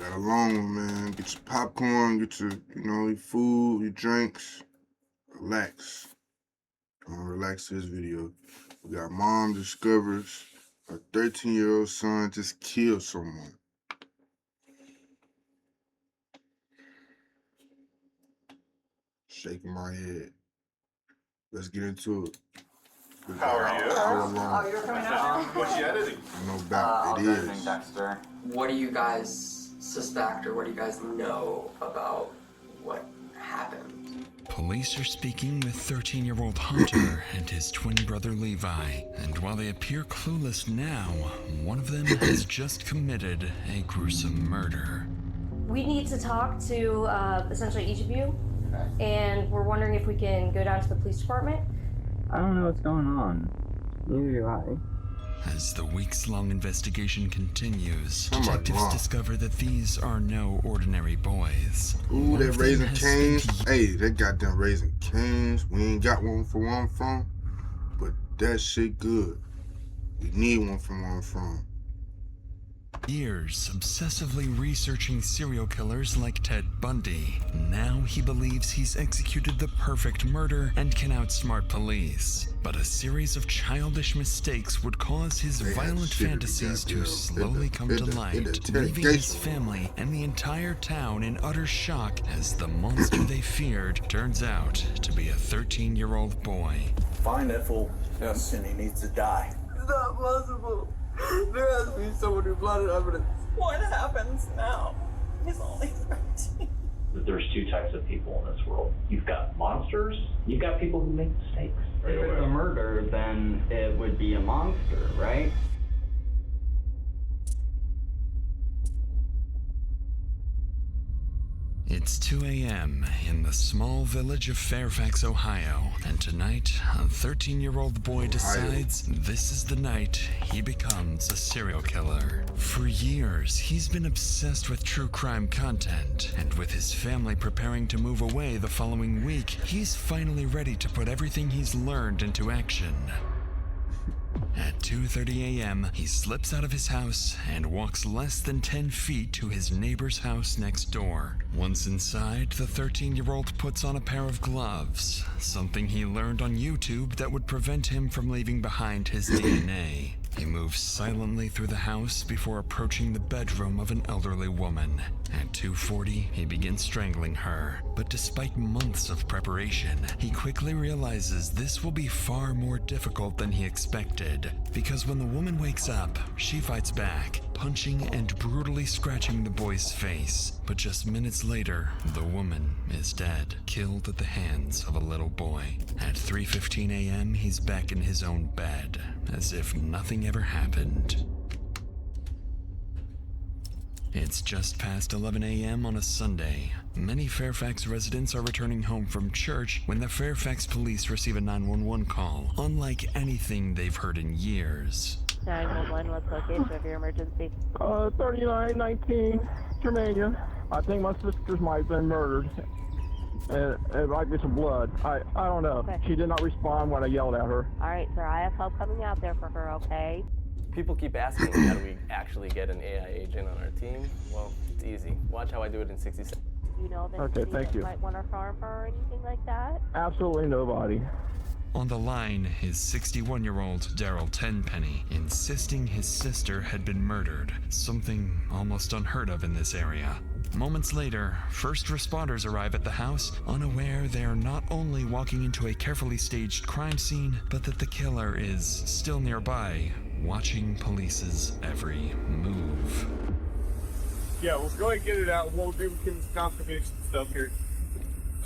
Got a long one, man. Get your popcorn, get your, your food, your drinks. Relax. Relax this video. We got mom discovers her 13-year-old son just killed someone. Shaking my head. Let's get into it. How are you? Oh, you're coming out. What's you editing? No doubt it is. Dexter. What do you guys suspect, or what do you guys know about what happened? Police are speaking with 13-year-old Hunter and his twin brother Levi, and while they appear clueless now, one of them has just committed a gruesome murder. We need to talk to essentially each of you, and we're wondering if we can go down to the police department. I don't know what's going on. Neither do I. As the weeks-long investigation continues, Oh my detectives God. discover that these are no ordinary boys. Ooh, One that of them Raising has Canes. spent Hey, that goddamn Raising Canes. We ain't got one for where I'm from, but that shit good. We need one from where I'm from. years obsessively researching serial killers like Ted Bundy. Now he believes he's executed the perfect murder and can outsmart police. But a series of childish mistakes would cause his They had violent shit in the fantasies to goddamn- slowly come to light, leaving his family and the entire town in utter shock as the monster they feared turns out to be a 13-year-old boy. Find that fool. Yes. And he needs to die. It's not possible. There has to be someone who planted evidence. What happens now? He's only 13. There's two types of people in this world. You've got monsters, you've got people who make mistakes. If it's a murder, then it would be a monster, right? It's 2 a.m. in the small village of Fairfax, Ohio, and tonight, a 13-year-old boy decides this is the night he becomes a serial killer. For years, he's been obsessed with true crime content, and with his family preparing to move away the following week, he's finally ready to put everything he's learned into action. At 2:30 a.m., he slips out of his house and walks less than 10 feet to his neighbor's house next door. Once inside, the 13-year-old puts on a pair of gloves, something he learned on YouTube that would prevent him from leaving behind his DNA. He moves silently through the house before approaching the bedroom of an elderly woman. At 2:40, he begins strangling her, but despite months of preparation, he quickly realizes this will be far more difficult than he expected, because when the woman wakes up, she fights back, punching and brutally scratching the boy's face. But just minutes later, the woman is dead, killed at the hands of a little boy. At 3:15 a.m., he's back in his own bed, as if nothing ever happened. It's just past 11 a.m. on a Sunday. Many Fairfax residents are returning home from church when the Fairfax police receive a 911 call, unlike anything they've heard in years. 911, what's the location of your emergency? 3919 Germania. I think my sister's might have been murdered. It might be some blood. I don't know. Okay. She did not respond when I yelled at her. All right, sir, I have help coming out there for her, okay? People keep asking, how do we actually get an AI agent on our team? Well, it's easy. Watch how I do it in 60 seconds. You know of Okay, anybody thank that you. might want to harm her or anything like that? Absolutely nobody. On the line is 61-year-old Daryl Tenpenny, insisting his sister had been murdered, something almost unheard of in this area. Moments later, first responders arrive at the house, unaware they are not only walking into a carefully staged crime scene, but that the killer is still nearby, watching police's every move. Yeah, let's go ahead and get it out. We'll do some confirmation stuff here.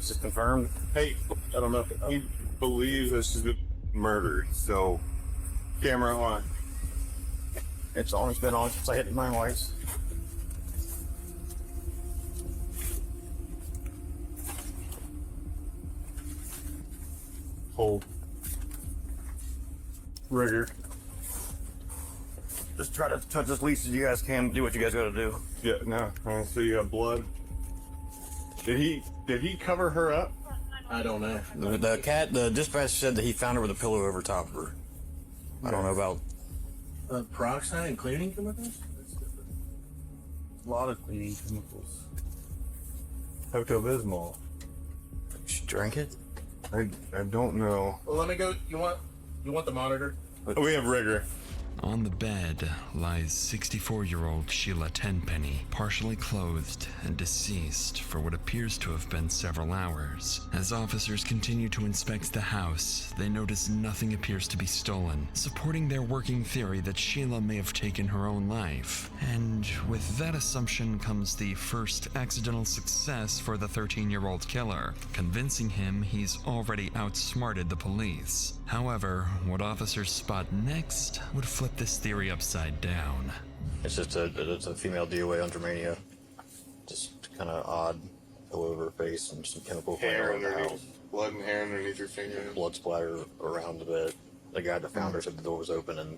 Is it confirmed? Hey, I don't know. He believes this is a murder, so camera on. It's always been on since I hit my wife's. Hold. Rigor. Just try to touch as least as you guys can. Do what you guys got to do. Yeah, no. So you have blood. Did he cover her up? I don't know. The dispatch said that he found her with a pillow over top of her. I don't know about. Peroxide and cleaning chemicals? A lot of cleaning chemicals. Pepto-Bismol. Should drink it? I don't know. Well, let me go. You want the monitor? We have rigor. On the bed lies 64-year-old Sheila Tenpenny, partially clothed and deceased for what appears to have been several hours. As officers continue to inspect the house, they notice nothing appears to be stolen, supporting their working theory that Sheila may have taken her own life. And with that assumption comes the first accidental success for the 13-year-old killer, convincing him he's already outsmarted the police. However, what officers spot next would flip this theory upside down. It's just a female DOA on Germania. Just kind of odd, all over her face and some chemical Hair around the underneath. house. Blood and hair underneath your finger. Blood splatter around the bed. The guy that found her said the door was open and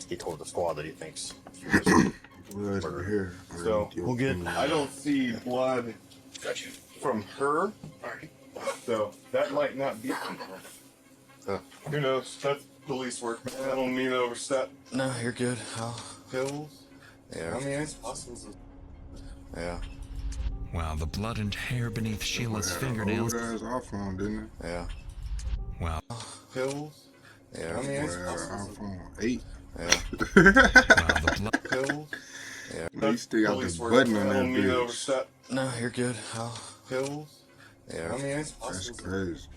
he told the squad that he thinks she was murdered. So we'll get. I don't see blood from her. So that might not be from her. Who knows? That's police work. I don't mean to overstep. No, you're good. Pills? Yeah. I mean, it's possible. Yeah. While the blood and hair beneath Sheila's fingernails. Old ass iPhone, didn't it? Yeah. Wow. Pills? Yeah. I mean, it's iPhone possible. 8. Yeah. While the blood. Pills? Yeah. You still got the button on that bitch. No, you're good. Pills? Yeah. I mean, it's That's possible. crazy.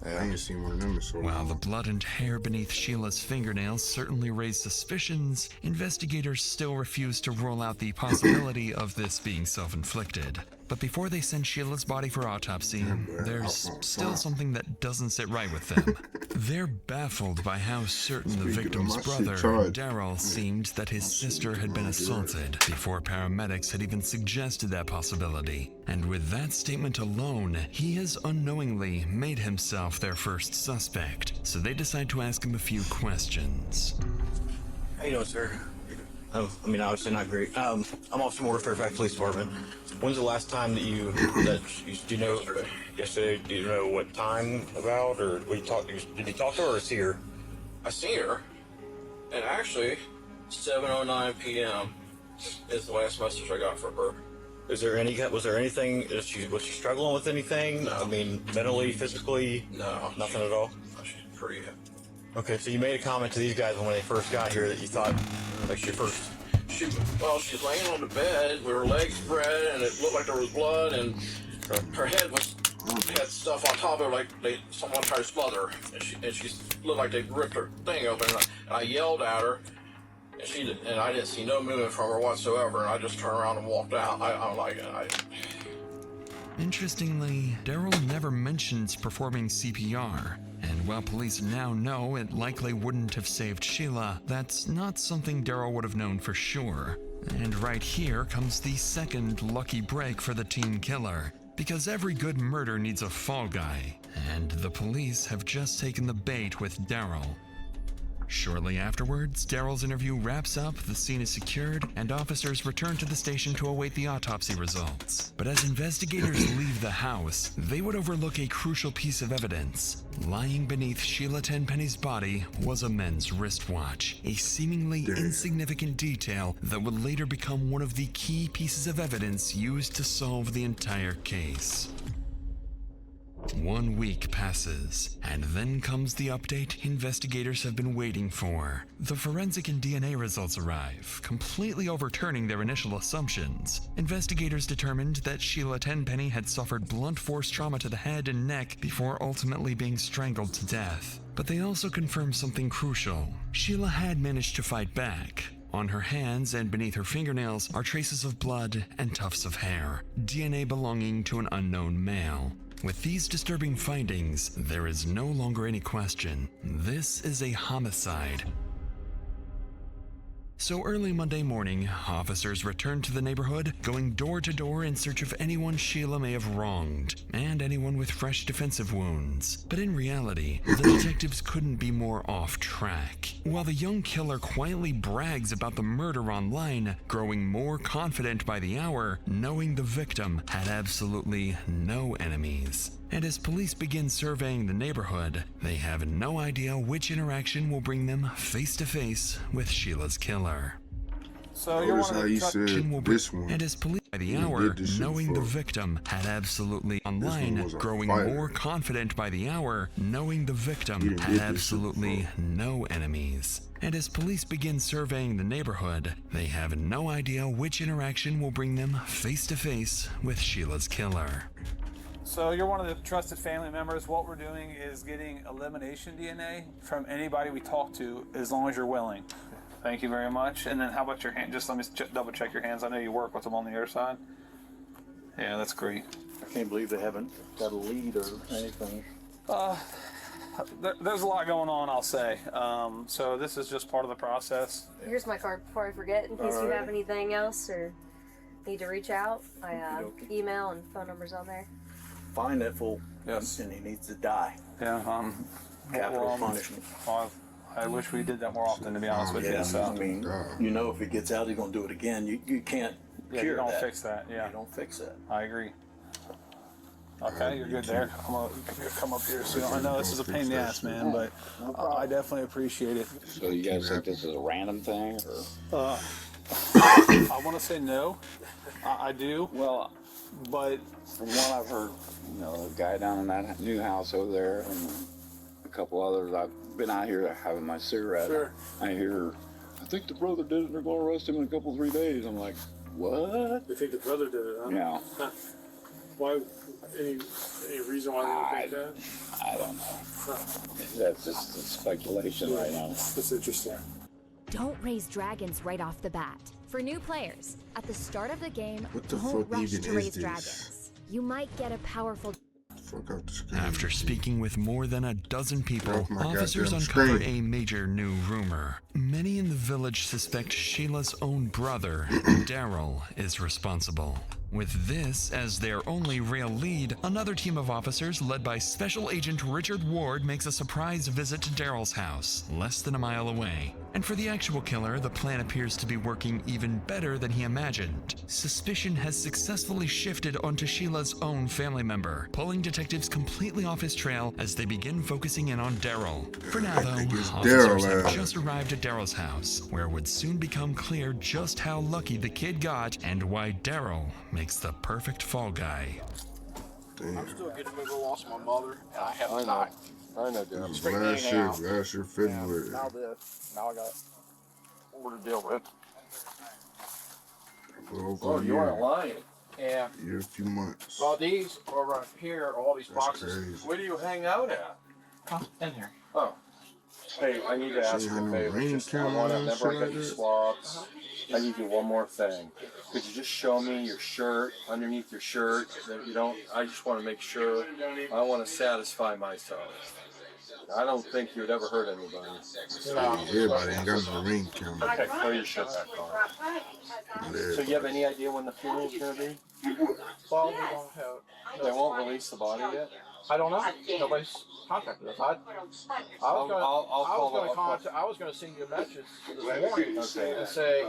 Yeah. I ain't seen one of them in so long. While the blood and hair beneath Sheila's fingernails certainly raised suspicions, investigators still refuse to rule out the possibility of this being self-inflicted. But before they send Sheila's body for autopsy, there's still something that doesn't sit right with them. They're baffled by how certain the victim's brother, Daryl, seemed that his sister had been assaulted before paramedics had even suggested that possibility. And with that statement alone, he has unknowingly made himself their first suspect. So they decide to ask him a few questions. How you doing, sir? Oh, I mean, obviously not great. I'm Officer Moore, Fairfax Police Department. When's the last time that do you know, yesterday, do you know what time about, or did you talk to her or see her? I seen her, and actually, 7:09 p.m. is the last message I got from her. Was there anything, was she struggling with anything? No. I mean, mentally, physically? No. Nothing at all? No, she's pretty happy. Okay, so you made a comment to these guys when they first got here that you thought, like, She's laying on the bed with her legs spread, and it looked like there was blood, and her head had stuff on top of her, like someone tried to smother her, and she looked like they ripped her thing open. And I yelled at her, and I didn't see no movement from her whatsoever, and I just turned around and walked out. I'm like, Interestingly, Daryl never mentions performing CPR, and while police now know it likely wouldn't have saved Sheila, that's not something Daryl would have known for sure. And right here comes the second lucky break for the teen killer, because every good murder needs a fall guy, and the police have just taken the bait with Daryl. Shortly afterwards, Daryl's interview wraps up, the scene is secured, and officers return to the station to await the autopsy results. But as investigators leave the house, they would overlook a crucial piece of evidence. Lying beneath Sheila Tenpenny's body was a men's wristwatch, a seemingly insignificant detail that would later become one of the key pieces of evidence used to solve the entire case. 1 week passes, and then comes the update investigators have been waiting for. The forensic and DNA results arrive, completely overturning their initial assumptions. Investigators determined that Sheila Tenpenny had suffered blunt force trauma to the head and neck before ultimately being strangled to death. But they also confirmed something crucial. Sheila had managed to fight back. On her hands and beneath her fingernails are traces of blood and tufts of hair, DNA belonging to an unknown male. With these disturbing findings, there is no longer any question. This is a homicide. So early Monday morning, officers returned to the neighborhood, going door to door in search of anyone Sheila may have wronged, and anyone with fresh defensive wounds. But in reality, the detectives couldn't be more off track. While the young killer quietly brags about the murder online, growing more confident by the hour, knowing the victim had absolutely no enemies. And as police begin surveying the neighborhood, they have no idea which interaction will bring them face to face with Sheila's killer. So you're Notice one how of he the said this one. And as police by the He hour, did this shit knowing the before. victim had absolutely online, was a growing fighter. more confident by the hour, knowing the He victim done had did this shit absolutely no enemies. And as police begin surveying the neighborhood, they have no idea which interaction will bring them face to face with Sheila's killer. So you're one of the trusted family members. What we're doing is getting elimination DNA from anybody we talk to, as long as you're willing. Thank you very much. And then how about your hand? Just let me double check your hands. I know you work with them on the other side. Yeah, that's great. I can't believe they haven't got a lead or anything. There's a lot going on, I'll say. So this is just part of the process. Here's my card before I forget, in case you have anything else or need to reach out. My email and phone number's on there. Find that fool. Yes. And he needs to die. Yeah. Capital punishment. I wish we did that more often, to be honest with Yeah, you. So. I mean, you know, if he gets out, he's going to do it again. You can't Yeah, cure you don't that. fix that. Yeah. You don't fix that. I agree. Okay, you're good there. I'm gonna come up here soon. I know this is a pain in the ass, man, but I definitely appreciate it. So you guys think this is a random thing, or? I want to say no. I do. Well, but from what I've heard, you know, the guy down in that new house over there, and a couple others, I've been out here having my cigarette. Sure. I hear, I think the brother did it, and they're going to arrest him in a couple, 3 days. I'm like, what? You think the brother did it, huh? Yeah. Huh. Why? Any reason why they think that? I don't know. That's just speculation right now. That's interesting. Don't raise dragons right off the bat. For new players, at the start of the game, What the don't fuck rush even to is raise this? dragons. You might get a powerful... Fuck out the screen. After speaking with more than a dozen people, Off my officers goddamn uncover screen. a major new rumor. Many in the village suspect Sheila's own brother, Daryl, is responsible. With this as their only real lead, another team of officers led by Special Agent Richard Ward makes a surprise visit to Daryl's house, less than a mile away. And for the actual killer, the plan appears to be working even better than he imagined. Suspicion has successfully shifted onto Sheila's own family member, pulling detectives completely off his trail as they begin focusing in on Daryl. For now, though, officers have just arrived at Daryl's house, where it would soon become clear just how lucky the kid got and why Daryl makes the perfect fall guy. I'm still getting over the loss of my mother, and I have not. I know, Darryl. Last year, February. Now this. Now I got more to deal with. Over You weren't lying. Yeah. a few months. Well, these are right here, all these boxes. crazy. Where do you hang out at? In here. Oh. Hey, I need to ask you a favor. Just, I want to never get you swabs. I need you one more thing. Could you just show me your shirt, underneath your shirt, that you don't, I just want to make sure, I want to satisfy myself. I don't think you'd ever hurt anybody. Everybody ain't got no ring camera. Okay, throw your shit back on. So you have any idea when the funeral's going to be? Well, we don't have. They won't release the body yet? I don't know. Nobody's contacted us. I was going to send you a message this morning and say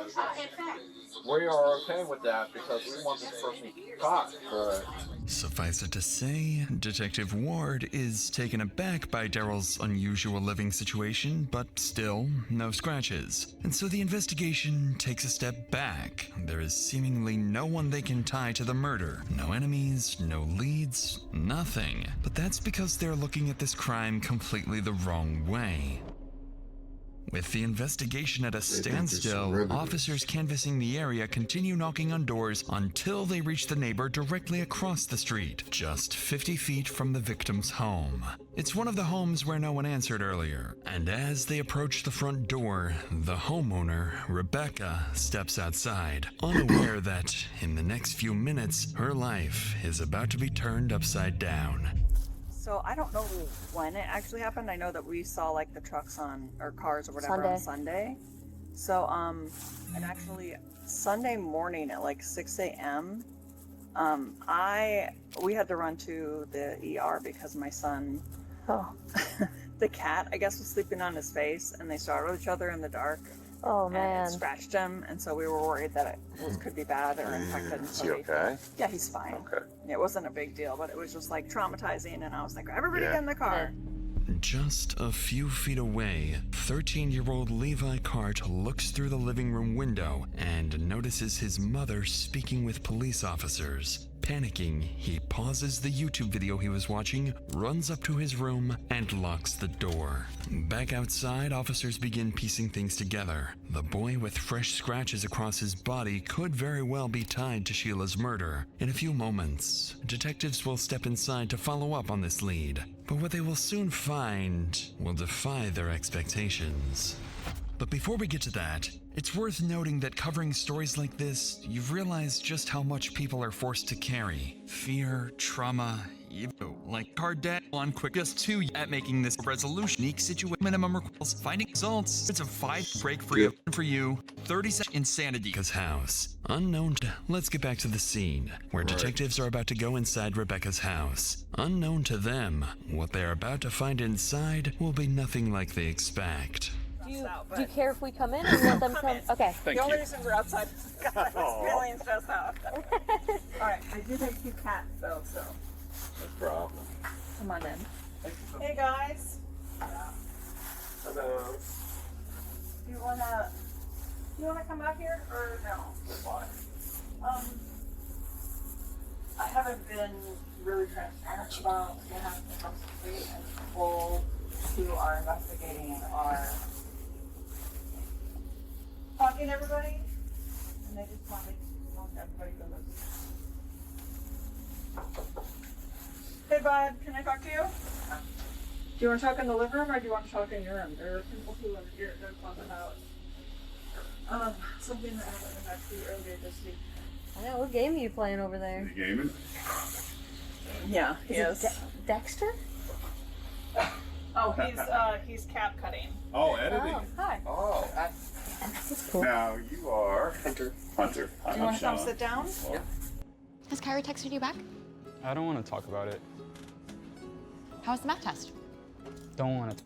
we are okay with that because we want this person caught. Right. Suffice it to say, Detective Ward is taken aback by Daryl's unusual living situation, but still, no scratches. And so the investigation takes a step back. There is seemingly no one they can tie to the murder. No enemies, no leads, nothing. But that's because they're looking at this crime completely the wrong way. With the investigation at a standstill, officers canvassing the area continue knocking on doors until they reach the neighbor directly across the street, just 50 feet from the victim's home. It's one of the homes where no one answered earlier, and as they approach the front door, the homeowner, Rebecca, steps outside, unaware that, in the next few minutes, her life is about to be turned upside down. So I don't know when it actually happened. I know that we saw like the trucks or cars or whatever on Sunday. So and actually Sunday morning at like 6 a.m. We had to run to the ER because my son, the cat, I guess, was sleeping on his face, and they startled each other in the dark. Oh man! And it scratched him, and so we were worried that it could be bad or infected. Is he okay? Yeah, he's fine. Okay. It wasn't a big deal, but it was just like traumatizing, and I was like, everybody get in the car. Just a few feet away, 13-year-old Levi Cart looks through the living room window and notices his mother speaking with police officers. Panicking, he pauses the YouTube video he was watching, runs up to his room, and locks the door. Back outside, officers begin piecing things together. The boy with fresh scratches across his body could very well be tied to Sheila's murder. In a few moments, detectives will step inside to follow up on this lead. But what they will soon find will defy their expectations. But before we get to that, it's worth noting that covering stories like this, you've realized just how much people are forced to carry. Fear, trauma, like card debt on quick. Just 2 at making this resolution. Unique situation minimum requires finding results. It's a 5 break free for you. 30-second insanity. Rebecca's house. Unknown. Let's get back to the scene where detectives are about to go inside Rebecca's house. Unknown to them, what they are about to find inside will be nothing like they expect. Do you care if we come in or let them come? Okay. The only reason we're outside is because I was feeling stressed out. Alright, I do have 2 cats though, so. No problem. Come on in. Hey guys. Hello. Do you wanna come out here or no? Why? I haven't been really transparent about what happened across the street, and people who are investigating are talking to everybody, and they just want everybody to listen. Hey bud, can I talk to you? Do you want to talk in the living room or do you want to talk in your room? There are people who are here to talk about something that happened actually earlier this week. I know, what game are you playing over there? You gaming? Yeah, he is. is. Dexter? Oh, he's cap cutting. Oh, editing. Oh, hi. Oh. This is cool. Now you are Hunter. Hunter. Do you want to come sit down? Yeah. Has Kyrie texted you back? I don't want to talk about it. How was the math test? Don't want to.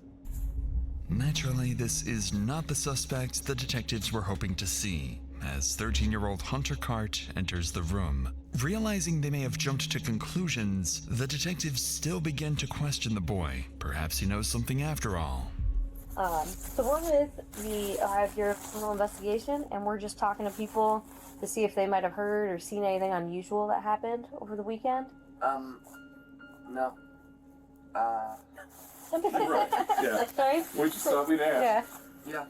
Naturally, this is not the suspect the detectives were hoping to see, as 13-year-old Hunter Cart enters the room. Realizing they may have jumped to conclusions, the detectives still begin to question the boy. Perhaps he knows something after all. So we're with the Ohio Bureau of Criminal Investigation, and we're just talking to people to see if they might have heard or seen anything unusual that happened over the weekend. No. Right. Yeah. Sorry? Why'd you stop me to ask? Yeah.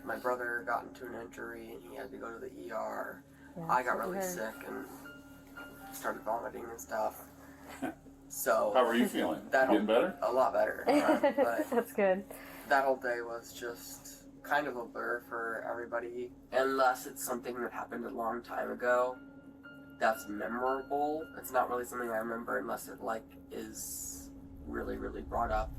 My brother got into an injury and he had to go to the ER. Yeah, I got really sick and started vomiting and stuff. So. How were you feeling? Getting better? A lot better. But That's good. that whole day was just kind of a blur for everybody. Unless it's something that happened a long time ago that's memorable. It's not really something I remember unless it is really, really brought up.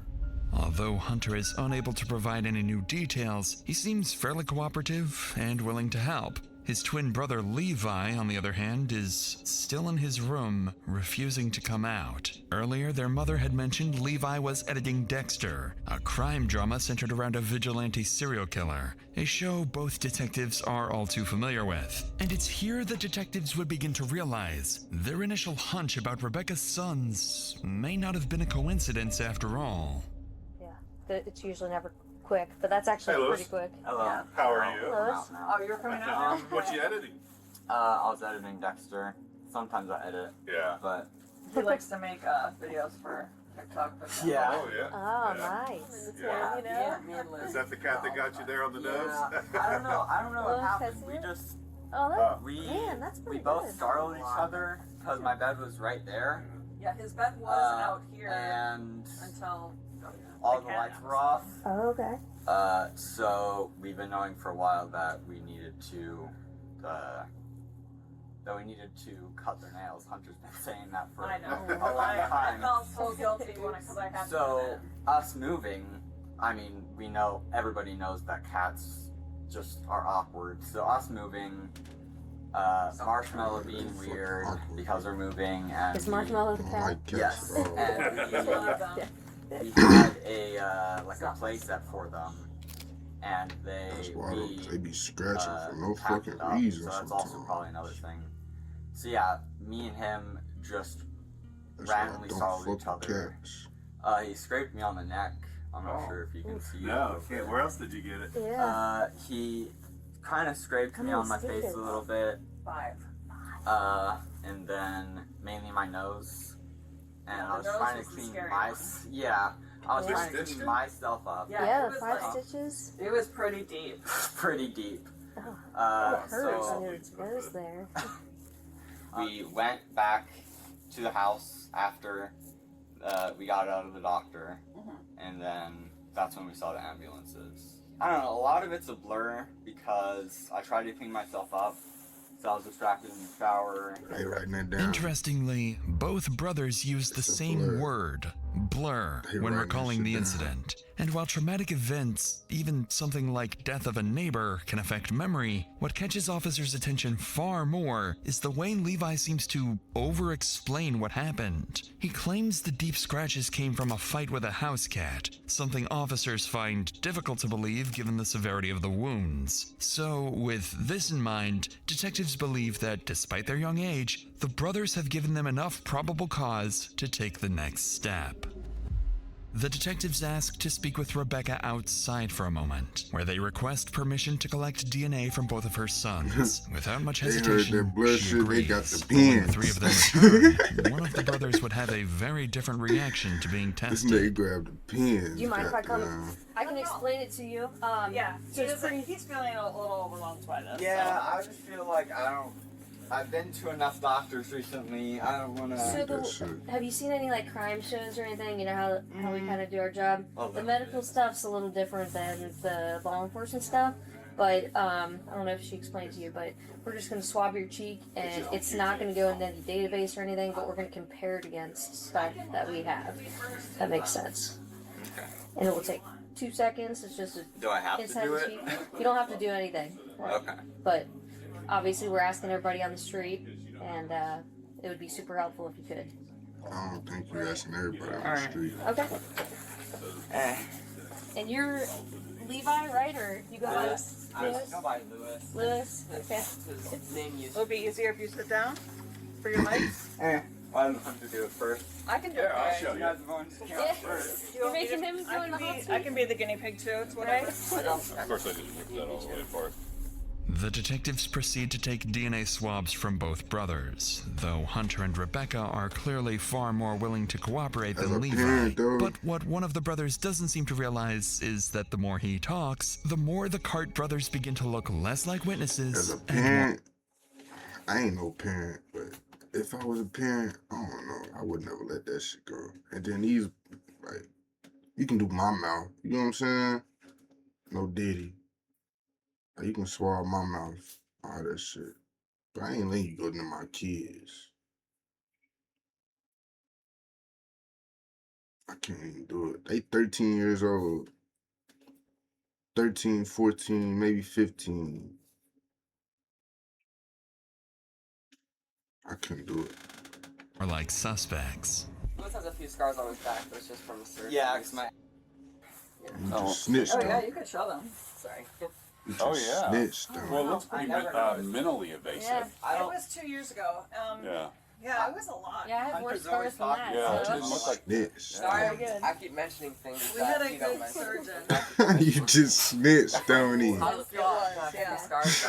Although Hunter is unable to provide any new details, he seems fairly cooperative and willing to help. His twin brother Levi, on the other hand, is still in his room, refusing to come out. Earlier, their mother had mentioned Levi was editing Dexter, a crime drama centered around a vigilante serial killer, a show both detectives are all too familiar with. And it's here that detectives would begin to realize their initial hunch about Rebecca's sons may not have been a coincidence after all. Yeah, it's usually never quick, but that's actually Hey, Louis. pretty quick. Hello. Yeah. How are you? Hello. Oh, you're coming out now? What you editing? I was editing Dexter. Sometimes I edit. Yeah. But He likes to make videos for TikTok. yeah. Oh, yeah. Oh, Yeah. nice. Yeah. You know? Me and Liz. Is that the cat that got you there on the nose? I don't know. I don't know what Liz happened. has We it? just Oh, we that's pretty we both good. startled each other because my bed was right there. Yeah, his bed was out here and until all the lights were off. Oh, okay. So we've been knowing for a while that we needed to cut their nails. Hunter's been saying that for I know. a long I time. felt so guilty because I had So us moving, I mean, we know everybody knows that cats just are awkward. So us moving, Marshmallow being weird because we're moving, and Is Marshmallow the cat? yes, Oh. and we had a like a play set for them, and That's why they be scratching for no packed fucking it up, reason so that's also sometimes. probably another thing. So yeah, me and him just That's why I randomly don't startled fuck each with other, cats. He scraped me on the neck. I'm not sure if you can see. No, okay. Where else did you get it? He kind of scraped me on my face a little bit. 5. And then mainly my nose. And I was nose trying was to the clean scary my one. I was trying to clean myself up. Yeah, it was 5 like- stitches. It was pretty deep. Pretty deep. Oh, it hurts so under its nose there. we went back to the house after we got out of the doctor, and then that's when we saw the ambulances. I don't know, a lot of it's a blur because I tried to clean myself up, so I was distracted in the shower. Hey, writing that down. Interestingly, both brothers used the same word, blur, when recalling the incident. And while traumatic events, even something like death of a neighbor, can affect memory, what catches officers' attention far more is the way Levi seems to over-explain what happened. He claims the deep scratches came from a fight with a house cat, something officers find difficult to believe given the severity of the wounds. So, with this in mind, detectives believe that despite their young age, the brothers have given them enough probable cause to take the next step. The detectives ask to speak with Rebecca outside for a moment, where they request permission to collect DNA from both of her sons. Without much They heard hesitation, that blood she shit, agrees. they got the But when pins. the three of them return, one of the brothers would have a very different reaction to being This tested. nigga grabbed the pins. Do you mind if I come? goddamn. I can explain it to you. Yeah, So it's pretty. he's feeling a little overwhelmed by this. Yeah, I just feel like I've been to enough doctors recently. I don't want So have you seen any like crime shows or anything? You know how we kind of do our job. Oh, The medical stuff's a little different than the law enforcement stuff. But I don't know if she explained to you, but we're just going to swab your cheek, and it's not going to go into any database or anything. But we're going to compare it against stuff that we have. That makes sense. Okay. And it will take 2 seconds. It's just a Do I have to inside do the it? cheek. You don't have to do anything. Okay. But obviously, we're asking everybody on the street, and it would be super helpful if you could. I don't think you're asking everybody on the Alright. street. Okay. And you're Levi, right? Or you go by Lewis. I go by Lewis. Lewis. Okay. It'll be easier if you sit down for your legs. I don't have to do it first. I can do Yeah, it. I'll show you. You guys are going to count first. You're making him go in the hot seat? I can be the guinea pig too. It's whatever. Of course, I didn't move that all the way far. The detectives proceed to take DNA swabs from both brothers, though Hunter and Rebecca are clearly far more willing to cooperate than Levi. But what one of the brothers doesn't seem to realize is that the more he talks, the more the Cart brothers begin to look less like witnesses. As a parent, I ain't no parent, but if I was a parent, I don't know, I would never let that shit go. And then these, like, you can do my mouth, you know what I'm saying? No Diddy. Like, you can swallow my mouth, all that shit. But I ain't letting you go into my kids. I can't even do it. They 13 years old. 13, 14, maybe 15. I couldn't do it. Or like suspects. Lewis has a few scars on his back, but it's just from the surgery. Yeah, because my. You just snitched Oh on yeah, him. you could show them. Sorry. You Oh, just yeah. snitched on Well, him. that's pretty I never mentally invasive. Yeah, it was 2 years ago. Yeah, it was a lot. Yeah, I have worse Hunters always scars than that. Yeah, it so. didn't look like Snitched. Sorry, good. I keep mentioning things We had that a you don't good mention. surgeon. You just snitched on him. How does it feel about Yeah. scars?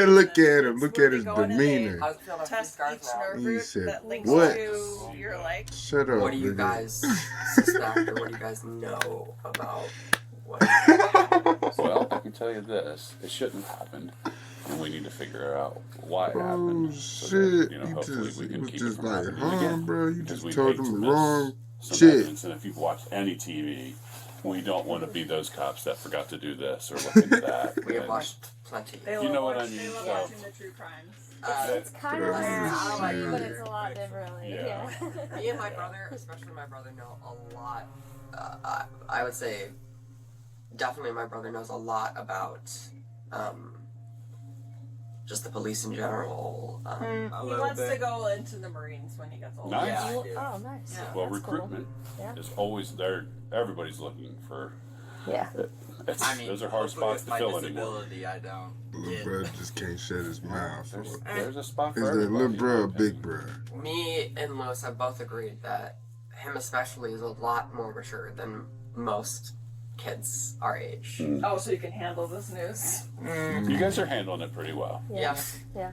Look at him. Look We'll at be his going in demeanor. How does it feel about Test scars each now? nerve He root said, that links "What?" to your leg. Shut up. What do you nigga. guys suspect, or what do you guys know about what? Well, I can tell you this: it shouldn't have happened, and we need to figure out why it happened. Oh So shit! that, you know, You hopefully just, we you can was keep just it from like, happening huh, again. bro? You Because just we told hate them to the miss wrong some shit. evidence, and if you've watched any TV, we don't want to be those cops that forgot to do this or look into that. We have And watched plenty. They You love know what I watching- mean, They love so- watching the true crimes. It's kind of like Oh, like, shit. but it's a lot differently. Yeah. Yeah. Me and my brother, especially my brother, know a lot. I would say, definitely my brother knows a lot about just the police in general. He wants to go into the Marines when he gets older. Nice. Yeah, I do. Oh, nice. Yeah. well, That's cool. recruitment Yeah. is always there. Everybody's looking for. Yeah. I mean, those are hard hopefully spots with to my fill anymore. disability, I don't. Little bro just can't shut his mouth. There's a spot Is for that everybody. little bro or big bro? Me and Lewis have both agreed that him especially is a lot more mature than most kids our age. Oh, so you can handle this news. You guys are handling it pretty well. Yeah. Yeah.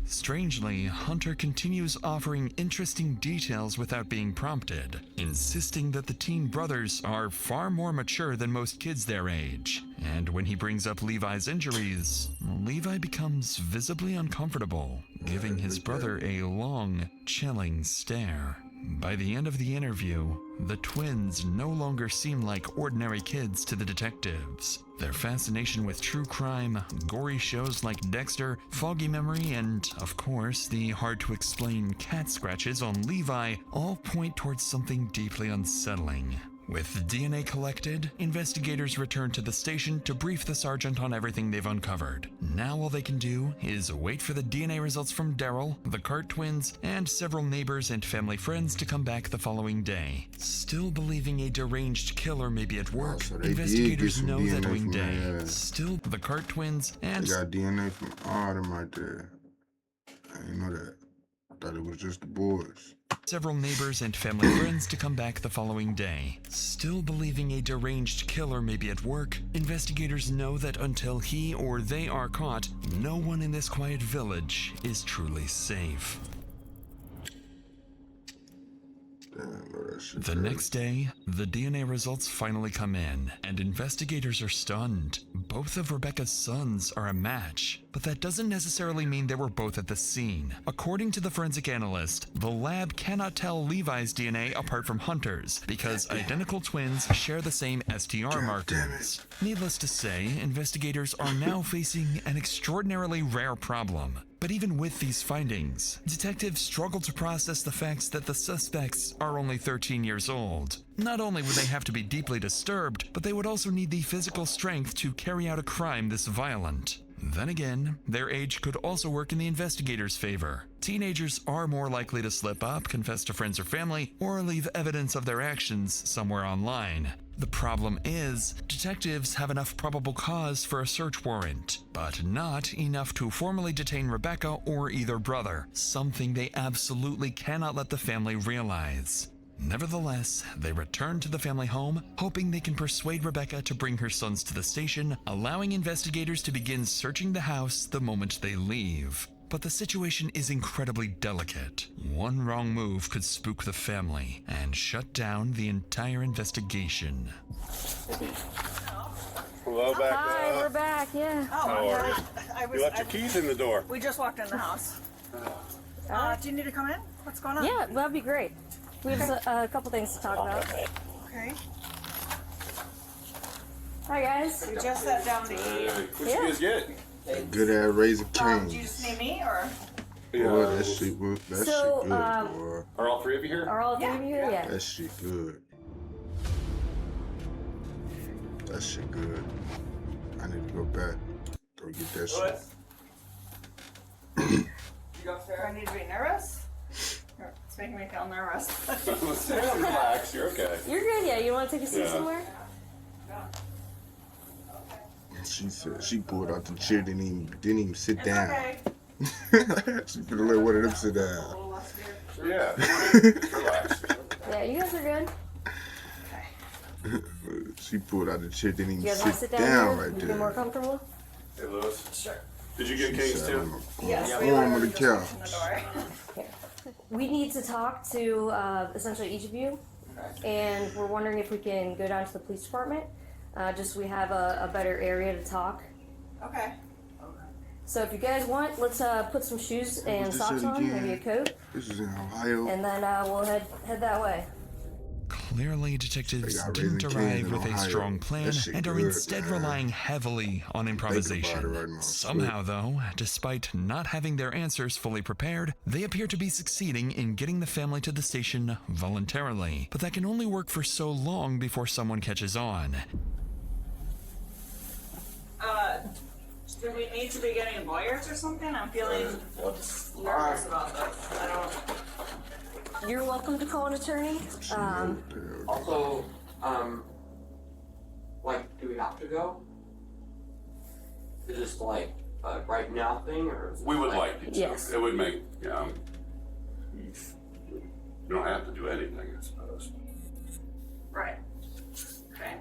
Strangely, Hunter continues offering interesting details without being prompted, insisting that the teen brothers are far more mature than most kids their age. And when he brings up Levi's injuries, Levi becomes visibly uncomfortable, giving his brother a long, chilling stare. By the end of the interview, the twins no longer seem like ordinary kids to the detectives. Their fascination with true crime, gory shows like Dexter, foggy memory, and, of course, the hard-to-explain cat scratches on Levi all point towards something deeply unsettling. With DNA collected, investigators return to the station to brief the sergeant on everything they've uncovered. Now all they can do is wait for the DNA results from Daryl, the Cart twins, and several neighbors and family friends to come back the following day. Still believing a deranged killer may be at work, so they investigators did get some know DNA that following from day. that. Still, the Cart twins and... They got DNA from all them right there. I didn't know that. I thought it was just the boys. Several neighbors and family friends to come back the following day. Still believing a deranged killer may be at work, investigators know that until he or they are caught, no one in this quiet village is truly safe. The next day, the DNA results finally come in, and investigators are stunned. Both of Rebecca's sons are a match, but that doesn't necessarily mean they were both at the scene. According to the forensic analyst, the lab cannot tell Levi's DNA apart from Hunter's, because identical twins share the same STR markers. Needless to say, investigators are now facing an extraordinarily rare problem. But even with these findings, detectives struggle to process the facts that the suspects are only 13 years old. Not only would they have to be deeply disturbed, but they would also need the physical strength to carry out a crime this violent. Then again, their age could also work in the investigators' favor. Teenagers are more likely to slip up, confess to friends or family, or leave evidence of their actions somewhere online. The problem is, detectives have enough probable cause for a search warrant, but not enough to formally detain Rebecca or either brother, something they absolutely cannot let the family realize. Nevertheless, they return to the family home, hoping they can persuade Rebecca to bring her sons to the station, allowing investigators to begin searching the house the moment they leave. But the situation is incredibly delicate. One wrong move could spook the family and shut down the entire investigation. Hello, back Hi, up. we're back, yeah. Oh, How are you? I You left your keys in the door. We just walked in the house. Do you need to come in? What's going on? Yeah, that'd be great. We have a couple things to talk about. Okay. Hi, guys. We just sat down to eat. What'd you guys get? Good at raising Do canes. you just need me or? Boy, that shit, that So, shit good, boy. Are all three of you here? Are all three of you here? Yeah. That shit good. That shit good. I need to go back. Go get that shit. Do I need to be nervous? It's making me feel nervous. Relax, you're okay. You're good, yeah. You want to take a seat Yeah. somewhere? She said she pulled out the chair, didn't even sit down. Okay. She could have let one of them sit down. Yeah. Relax. Yeah, you guys are good. She pulled out the chair, didn't You even guys want to sit sit down down here? right You there. feel more comfortable? Hey, Lewis. Sure. Did you get canes too? Yes. Form of the couch. We need to talk to essentially each of you, and we're wondering if we can go down to the police department. Just we have a better area to talk. Okay. So if you guys want, let's put some shoes and this socks shit on, again? maybe a coat, This is in Ohio. and then we'll head that way. Clearly, detectives They got didn't raising canes arrive in with a Ohio. strong plan That shit and are good, instead man. relying heavily on improvisation. right now. Somehow, though, despite not having their answers fully prepared, they appear to be succeeding in getting the family to the station voluntarily. But that can only work for so long before someone catches on. Do we need to be getting lawyers or something? I'm feeling nervous about this. I don't. You're welcome to call an attorney. Also, like, do we have to go? Is this like a right now thing, or is it We would like you to. Yes. It would make, You don't have to do anything, I suppose. Right. Okay.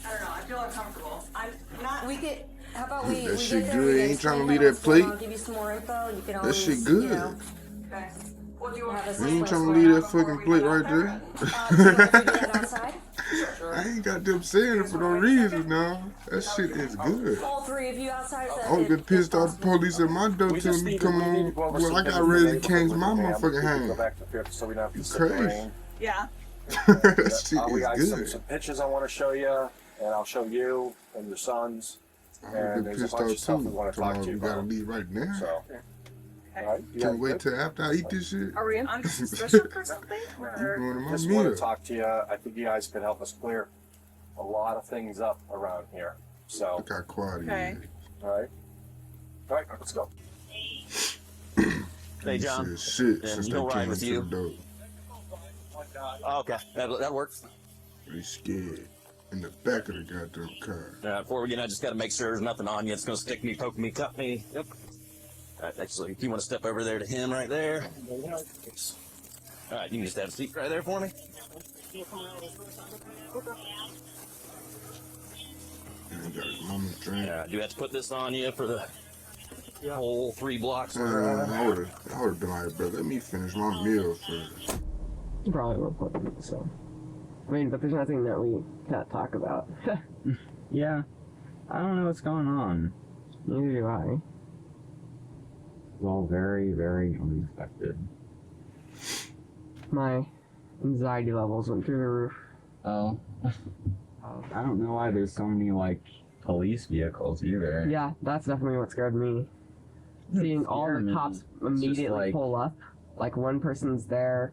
I don't know. I feel uncomfortable. I'm not. We could. How about we? That we shit get there, good. we Ain't trying to explain leave kinda that what's going plate. on, give you some more info. You can That always, shit good. You know, Okay. What do you want? have us I ain't explain trying to what's leave going that on fucking before we plate go right out there. do you want to do that outside? I ain't got them saying it for no reason now. That shit is good. All three of you outside. I would get pissed off the police at my door telling me come on. Well, I got ready to change my motherfucking hand. Back to fifth so we don't have to You sit in the crazy. rain. Yeah. That shit We got is some good. pictures I want to show you, and I'll show you and your sons. I And would get there's a pissed bunch off of stuff we too. want to talk to Tomorrow you we gotta about. leave right now. So, all right, you Can't guys wait good? till after I eat this shit. Are we on suspicion for something? You Or? going to my Just want meal. to talk to you. I think you guys could help us clear a lot of things up around here. So, Look how quiet he Okay. is. all right, let's go. Hey, John. He said shit Yeah, since he'll they ride came with into you. the door. Okay, that works. He's scared. In the back of the goddamn car. Before we get in, I just got to make sure there's nothing on you. It's going to stick me, poke me, cut me. Yep. All right, actually, if you want to step over there to him right there. All right, you can just have a seat right there for me. And he got his mama's drink. All right, do you have to put this on you for the whole 3 blocks? I would have been like, bro, let me finish my meal first. You probably will put them, so. I mean, but there's nothing that we can't talk about. Yeah. I don't know what's going on. Neither do I. It's all very, very unexpected. My anxiety levels went through the roof. Oh. I don't know why there's so many, like, police vehicles either. Yeah, that's definitely what scared me. Seeing all scared the me. cops It's just immediately like- pull up. Like, one person's there,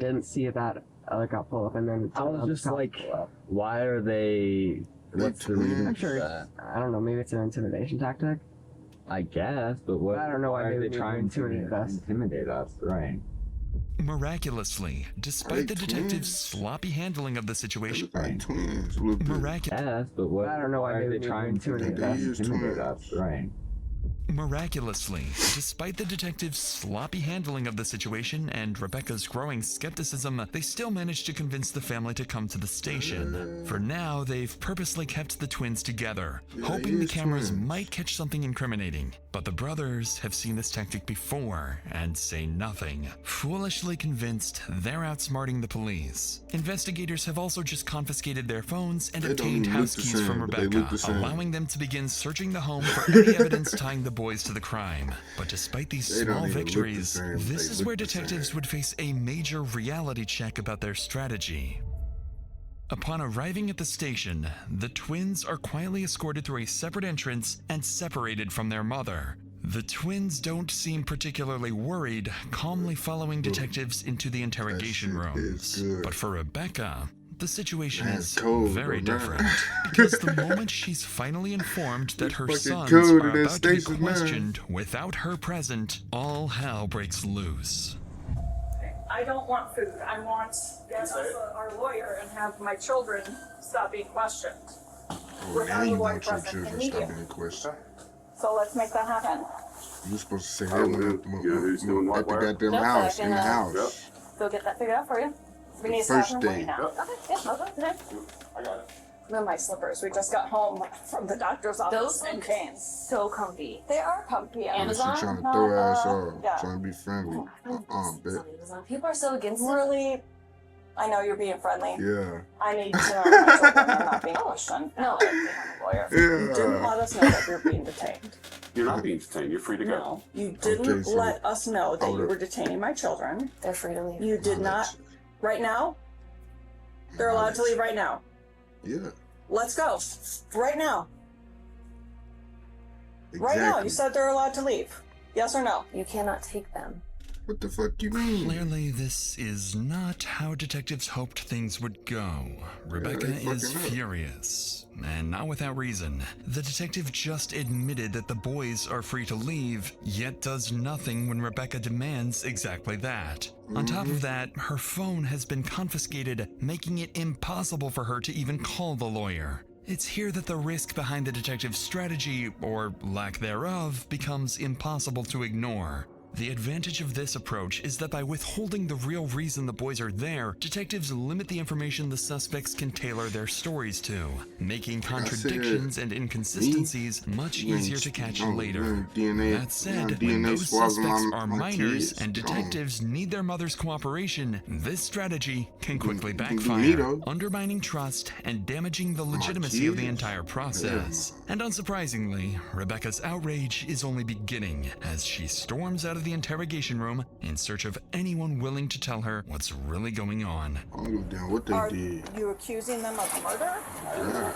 didn't see that other cop pull up, and then I was another just cop like, pull up. why are they... What's the reason I'm for sure that? I don't know, maybe it's an intimidation tactic. I guess, but what? I don't know why why they are they would trying to intimidate us. intimidate us? Right. Miraculously, despite the detective's sloppy handling of the situation, twins, a little bit. Yes, but what? I don't know why are they they would trying to intimidate us. intimidate us? Right. Miraculously, despite the detective's sloppy handling of the situation and Rebecca's growing skepticism, they still managed to convince the family to come to the station. For now, they've purposely kept the twins together, hoping the cameras might catch something incriminating. But the brothers have seen this tactic before and say nothing, foolishly convinced they're outsmarting the police. Investigators have also just confiscated their phones and They don't obtained even look house the keys same, from but they look Rebecca, the same. allowing them to begin searching the home for any evidence tying the boys to the crime. But despite these They don't small even look the victories, same, this they is look where the detectives same. would face a major reality check about their strategy. Upon arriving at the station, the twins are quietly escorted through a separate entrance and separated from their mother. The twins don't seem particularly worried, calmly following detectives into the interrogation rooms. But for Rebecca, the situation is very different. Because the moment she's finally informed that her fucking sons cold are in that about to be station, man. questioned without her present, all hell breaks loose. I don't want food. I want to get our lawyer and have my children stop being questioned. Oh, Without now a you lawyer want your present children to immediately. stop being questioned. So let's make that happen. You were supposed to say that when at the goddamn Nope, house, I in the can, house. Go get that figured out for you. We The need to first stop day. right now. Okay, yeah, I'll go today. I got it. They're my slippers. We just got home from the doctor's office Those in look Canes. so comfy. They are comfy. Yeah, she Amazon. trying to throw her ass off, Yeah. trying to be friendly. Bet. People are so against it. Really, I know you're being friendly. Yeah. I need to know that my children are not being questioned. No, they have a lawyer. You Yeah. didn't let us know that you're being detained. You're not being detained. You're free to go. No, you didn't Okay, so let us know that I you would've- were detaining my children. They're free to leave. You did not. Right now, they're allowed to leave right now. Yeah. Let's go. Right now. Right now. Exactly. You said they're allowed to leave. Yes or no? You cannot take them. What the fuck you mean? Clearly, this is not how detectives hoped things would go. Rebecca they is fucking up. furious, and not without reason. The detective just admitted that the boys are free to leave, yet does nothing when Rebecca demands exactly that. On top of that, her phone has been confiscated, making it impossible for her to even call the lawyer. It's here that the risk behind the detective's strategy, or lack thereof, becomes impossible to ignore. The advantage of this approach is that by withholding the real reason the boys are there, detectives limit the information the suspects can tailor their stories to, making contradictions and inconsistencies much easier to catch later. That said, when those suspects are minors and detectives need their mother's cooperation, this strategy can quickly backfire, undermining trust and damaging the legitimacy of the entire process. And unsurprisingly, Rebecca's outrage is only beginning as she storms out of the interrogation room in search of anyone willing to tell her what's really going on. What they Are did. you accusing them of murder? Yeah.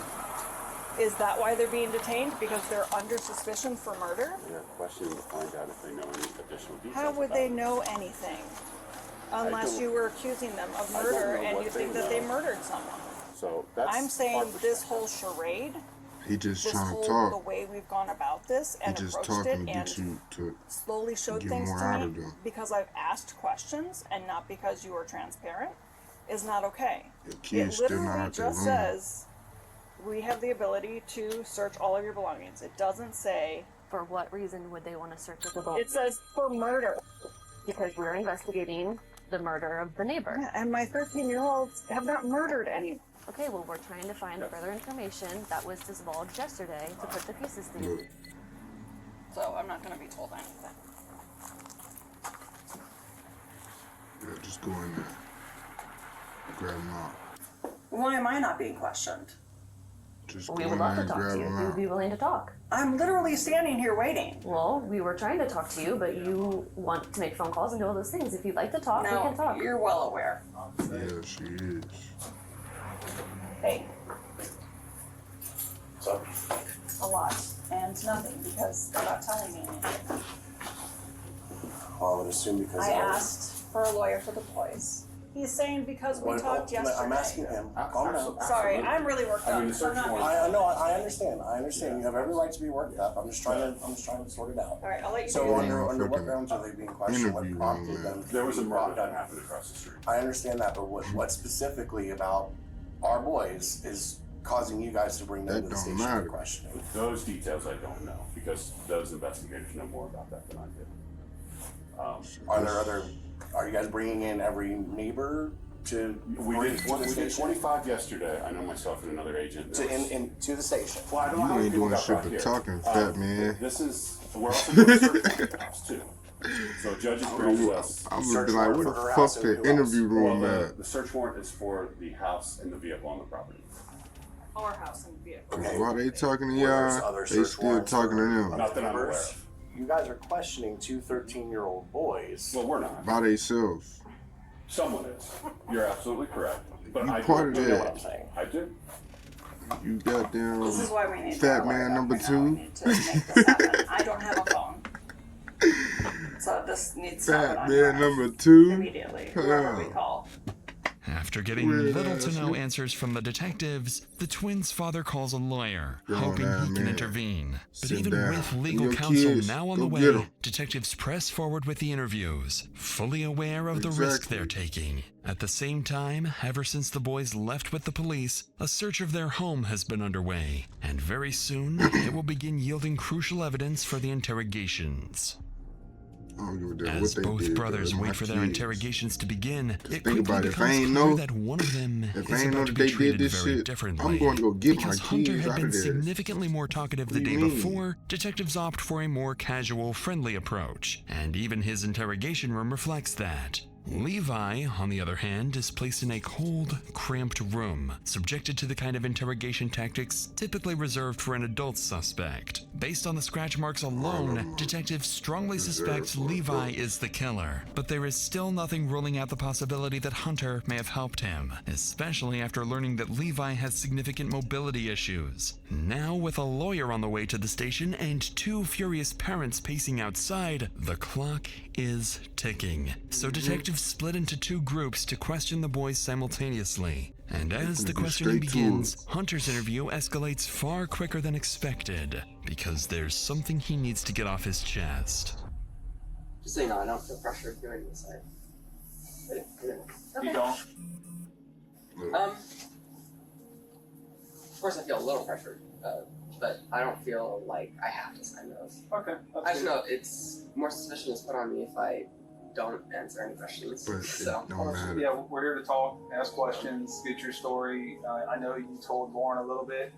Is that why they're being detained? Because they're under suspicion for murder? They're questioning to find out if they know any additional details. How would they know anything? Unless you were accusing them of murder and you think that they murdered someone. So that's I'm saying this whole charade, He just this trying to whole talk. the way we've gone about this He and just approached talking it to get and you to slowly showed get things more to out me of them. because I've asked questions and not because you were transparent is not okay. Your kids still not out there just room. says we have the ability to search all of your belongings. It doesn't say For what reason would they want to search the vault? it says for murder. Because we're investigating the murder of the neighbor. Yeah, and my 13-year-olds have not murdered anyone. Okay, well, we're trying to find further information that was divulged yesterday to put the pieces together. So I'm not going to be told anything. Yeah, just go in there. Grab them out. Why am I not being questioned? Just We go would in love there to and talk grab to you them if you'd out. be willing to talk. I'm literally standing here waiting. Well, we were trying to talk to you, but you want to make phone calls and do all those things. If you'd like to talk, we No, can talk. you're well aware. Yeah, she is. Hey, So a lot. And nothing because they're not telling me anything. Well, I would assume because I asked for a lawyer for the boys. He's saying because we talked yesterday. I'm asking him. Calm down. Sorry, I'm really worked up. I mean, so I'm not I know. I understand. I understand. You have every right to be worked up. I'm just trying to sort it out. All right, I'll let you do So it. under what grounds are they being questioned? What Interview prompted room, them? there was a murder that happened across the street. I understand that, but what specifically about our boys is causing you guys to bring them That to the don't station matter. for questioning? Those details I don't know because those investigators know more about that than I did. Are you guys bringing in every neighbor to? We did 25 yesterday. I know myself and another agent. To the station. Well, I don't know You how many ain't people doing got shit brought but here. talking, fat man. This is we're also doing a search warrant for the house too. So judges bring us. I would be like, where the fuck the interview room at? The search warrant is for the house and the vehicle on the property. Our house and vehicle. While they talking to Were there y'all, other they search still warrants talking to for them. Not that I'm aware neighbors? of. You guys are questioning two 13-year-old boys. Well, we're not. By themselves. Someone is. You're absolutely correct. But You I part don't of know that. what I'm saying. I do. You goddamn This is why we need fat to man number 2. to make this happen. I don't have a phone. So this needs to happen Fat on man your number 2. immediately. Whoever we call. After getting little to no answers from the detectives, the twins' father calls a lawyer, hoping he can intervene. But Sit even down. with And legal your counsel kids, now on go the get way, 'em. detectives press forward with the interviews, fully aware of the risk they're taking. At the same time, ever since the boys left with the police, a search of their home has been underway, and very soon it will begin yielding crucial evidence for the interrogations. I don't give a damn As what they both did, brothers though. wait My for their kids. interrogations to begin, it think quickly about it. If I becomes ain't clear know- that one of them if I is ain't know about to that be they did treated this very shit, differently. I'm going to go get my Because Hunter kids had out been of this. significantly more talkative the What do day you mean? before, detectives opt for a more casual, friendly approach, and even his interrogation room reflects that. Levi, on the other hand, is placed in a cold, cramped room, subjected to the kind of interrogation tactics typically reserved for an adult suspect. Based on the scratch marks alone, detectives strongly suspect Levi is the killer, but there is still nothing ruling out the possibility that Hunter may have helped him, especially after learning that Levi has significant mobility issues. Now, with a lawyer on the way to the station and 2 furious parents pacing outside, the clock is ticking. So detectives split into 2 groups to question the boys simultaneously. And as the questioning begins, Hunter's interview escalates far quicker than expected, because there's something he needs to get off his chest. Just so you know, I don't feel pressured doing this. Okay. You don't? Of course I feel a little pressured. but I don't feel like I have to sign those. Okay. I just know it's more suspicion is put on me if I don't answer any questions. But So it don't matter. Yeah, we're here to talk, ask questions, get your story. I know you told Lauren a little bit.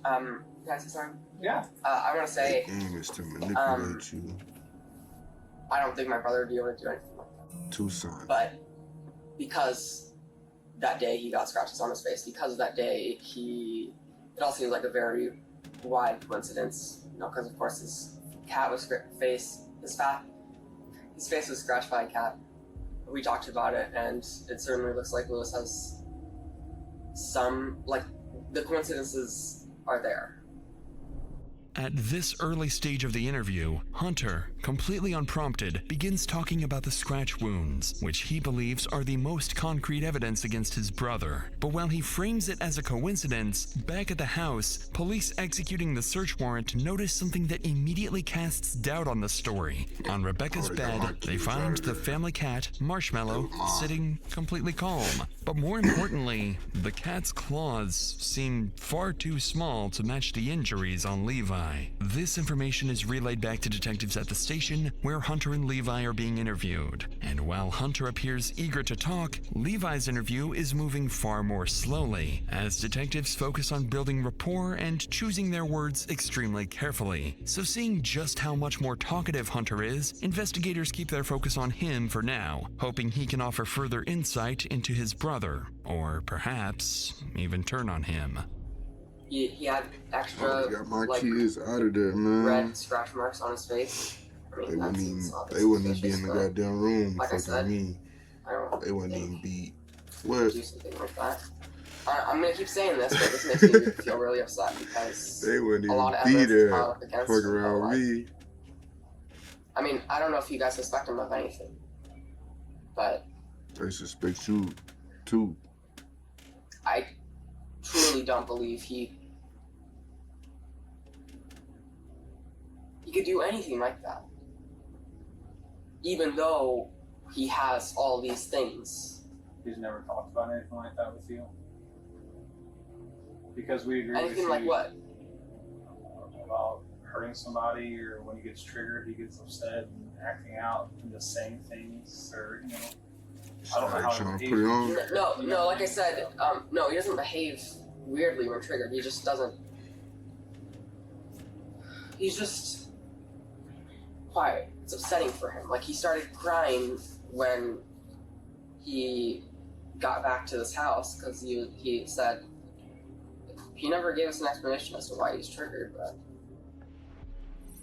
Can I say something? Yeah. I want to say The aim is to manipulate you. I don't think my brother would be able to do anything like that. Tucson. But because that day he got scratches on his face, because of that day it all seems like a very wide coincidence. You know, because of course his cat was his face was scratched by a cat. We talked about it, and it certainly looks like Lewis has some, like, the coincidences are there. At this early stage of the interview, Hunter, completely unprompted, begins talking about the scratch wounds, which he believes are the most concrete evidence against his brother. But while he frames it as a coincidence, back at the house, police executing the search warrant notice something that immediately casts doubt on the story. On Rebecca's bed, they find the family cat, Marshmallow, sitting completely calm. But more importantly, the cat's claws seem far too small to match the injuries on Levi. This information is relayed back to detectives at the station where Hunter and Levi are being interviewed. And while Hunter appears eager to talk, Levi's interview is moving far more slowly, as detectives focus on building rapport and choosing their words extremely carefully. So seeing just how much more talkative Hunter is, investigators keep their focus on him for now, hoping he can offer further insight into his brother, or perhaps even turn on him. He had extra got my kids out of there, man. red scratch marks on his face. I mean, They wouldn't even be in the goddamn room. Like I said, me. I don't They wouldn't even be. What? do something like that. I'm gonna keep saying this, but this makes me feel really upset because They wouldn't a lot of even be evidence is there. piled up against Fuck him. around But, with like, me. I mean, I don't know if you guys suspect him of anything, but They suspect you, too. I truly don't believe he could do anything like that. Even though he has all these things. He's never talked about anything like that with you? Because we agree Anything with like you what? about hurting somebody, or when he gets triggered, he gets upset and acting out and just saying things, or, you know, I don't know how he behaves. No, like I said, no, he doesn't behave weirdly when triggered. He just doesn't. He's just quiet. It's upsetting for him. Like, he started crying when he got back to this house because he said he never gave us an explanation as to why he's triggered, but.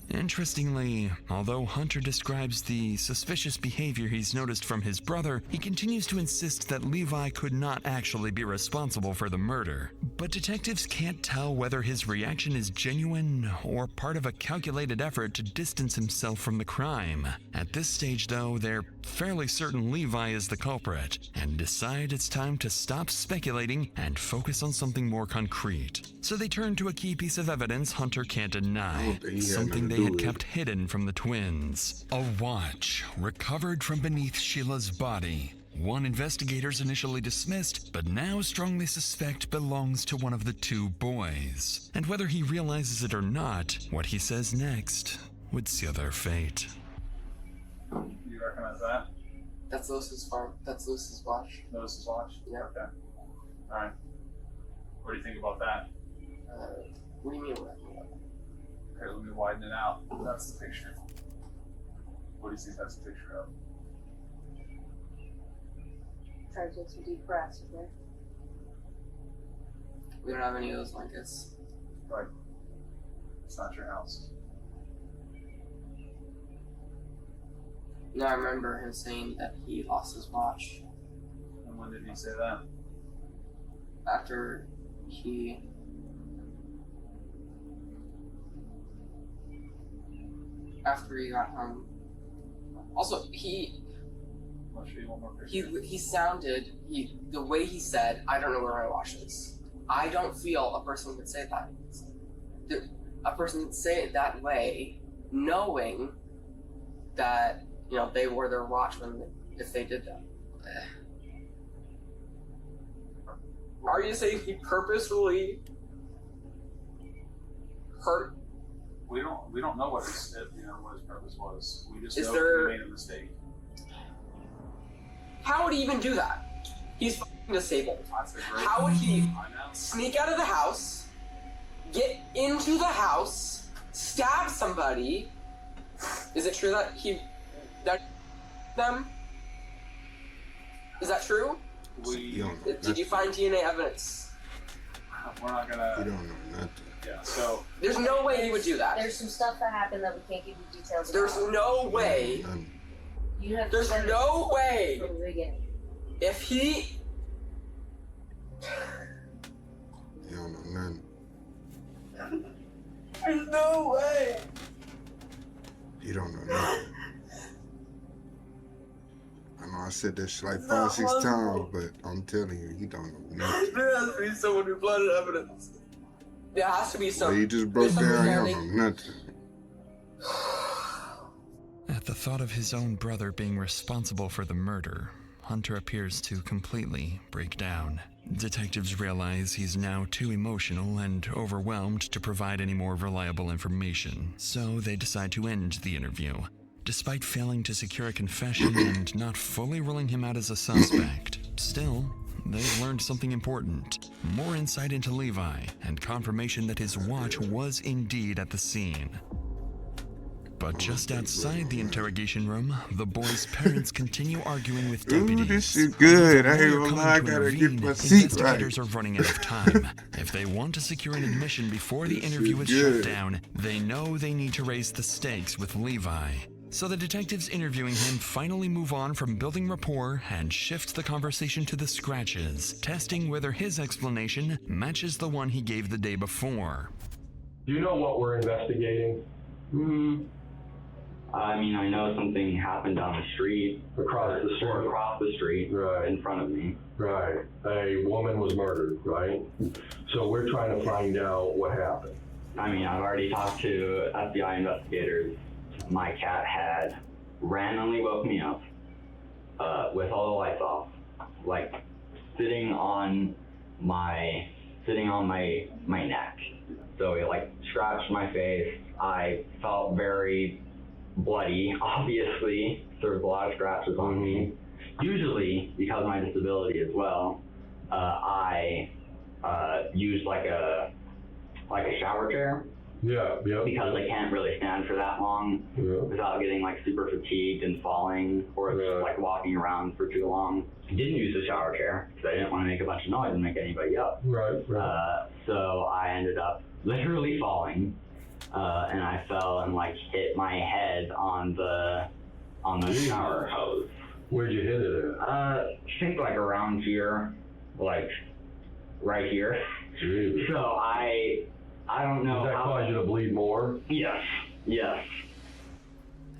Interestingly, although Hunter describes the suspicious behavior he's noticed from his brother, he continues to insist that Levi could not actually be responsible for the murder. But detectives can't tell whether his reaction is genuine or part of a calculated effort to distance himself from the crime. At this stage, though, they're fairly certain Levi is the culprit and decide it's time to stop speculating and focus on something more concrete. So they turn to a key piece of evidence Hunter can't deny, something they had kept hidden from the twins. A watch recovered from beneath Sheila's body. One investigators initially dismissed, but now strongly suspect belongs to one of the two boys. And whether he realizes it or not, what he says next would seal their fate. Do you recognize that? That's Lewis's farm. That's Lewis's watch. Lewis's watch? Yeah. Okay. Alright. What do you think about that? What do you mean? Okay, let me widen it out. That's the picture. What do you think that's a picture of? Try to take some deep breaths, okay? We don't have any of those blankets. Right. It's not your house. No, I remember him saying that he lost his watch. And when did he say that? After he got home. Also, the way he said, I don't know where my watch is. I don't feel a person would say that. A person would say it that way, knowing that, you know, they wore their watch if they did that. Are you saying he purposefully hurt? We don't know what his purpose was. We just Is know there- he made a mistake. How would he even do that? He's fucking disabled. How would he sneak out of the house, get into the house, stab somebody? Is it true that them? Is that true? Did you find DNA evidence? We're not gonna. You don't know nothing. Yeah. So There's no way he would do that. There's some stuff that happened that we can't give you details There's about. no way. You have There's no way. from the beginning. If he. You don't know nothing. There's no way. You don't know nothing. I know I said that shit like It's 5, not 6 times, possible. but I'm telling you, he don't know nothing. There has to be someone who planted evidence. There has to be some. Well, you just broke there's down, something you that don't know nothing. At the thought of his own brother being responsible for the murder, Hunter appears to completely break down. Detectives realize he's now too emotional and overwhelmed to provide any more reliable information, so they decide to end the interview. Despite failing to secure a confession and not fully ruling him out as a suspect, still, they've learned something important. More insight into Levi, and confirmation that his watch was indeed at the scene. But just outside the interrogation room, the boy's parents continue arguing with deputies. Ooh, this shit good. I ain't Lawyer gonna coming lie, I to gotta intervene, get my seat right. investigators are running out of time. If they want to secure an admission before the This interview shit is shut good. down, they know they need to raise the stakes with Levi. So the detectives interviewing him finally move on from building rapport and shift the conversation to the scratches, testing whether his explanation matches the one he gave the day before. Do you know what we're investigating? I mean, I know something happened on the street. Across the street. Or across the street. Right. In front of me. Right. A woman was murdered, right? So we're trying to find out what happened. I mean, I've already talked to FBI investigators. My cat had randomly woke me up with all the lights off, like sitting on my neck. So it like scratched my face. I felt very bloody, obviously. There was a lot of scratches on me. Usually, because of my disability as well, I use like a shower chair. Yeah. Because I can't really stand for that long without getting like super fatigued and falling or just like walking around for too long. Didn't use the shower chair because I didn't want to make a bunch of noise and make anybody up. Right. So I ended up literally falling, and I fell and like hit my head on the shower hose. Where'd you hit it at? I think like around here, like right here. Jeez. So I don't know. Did that cause you to bleed more? Yes.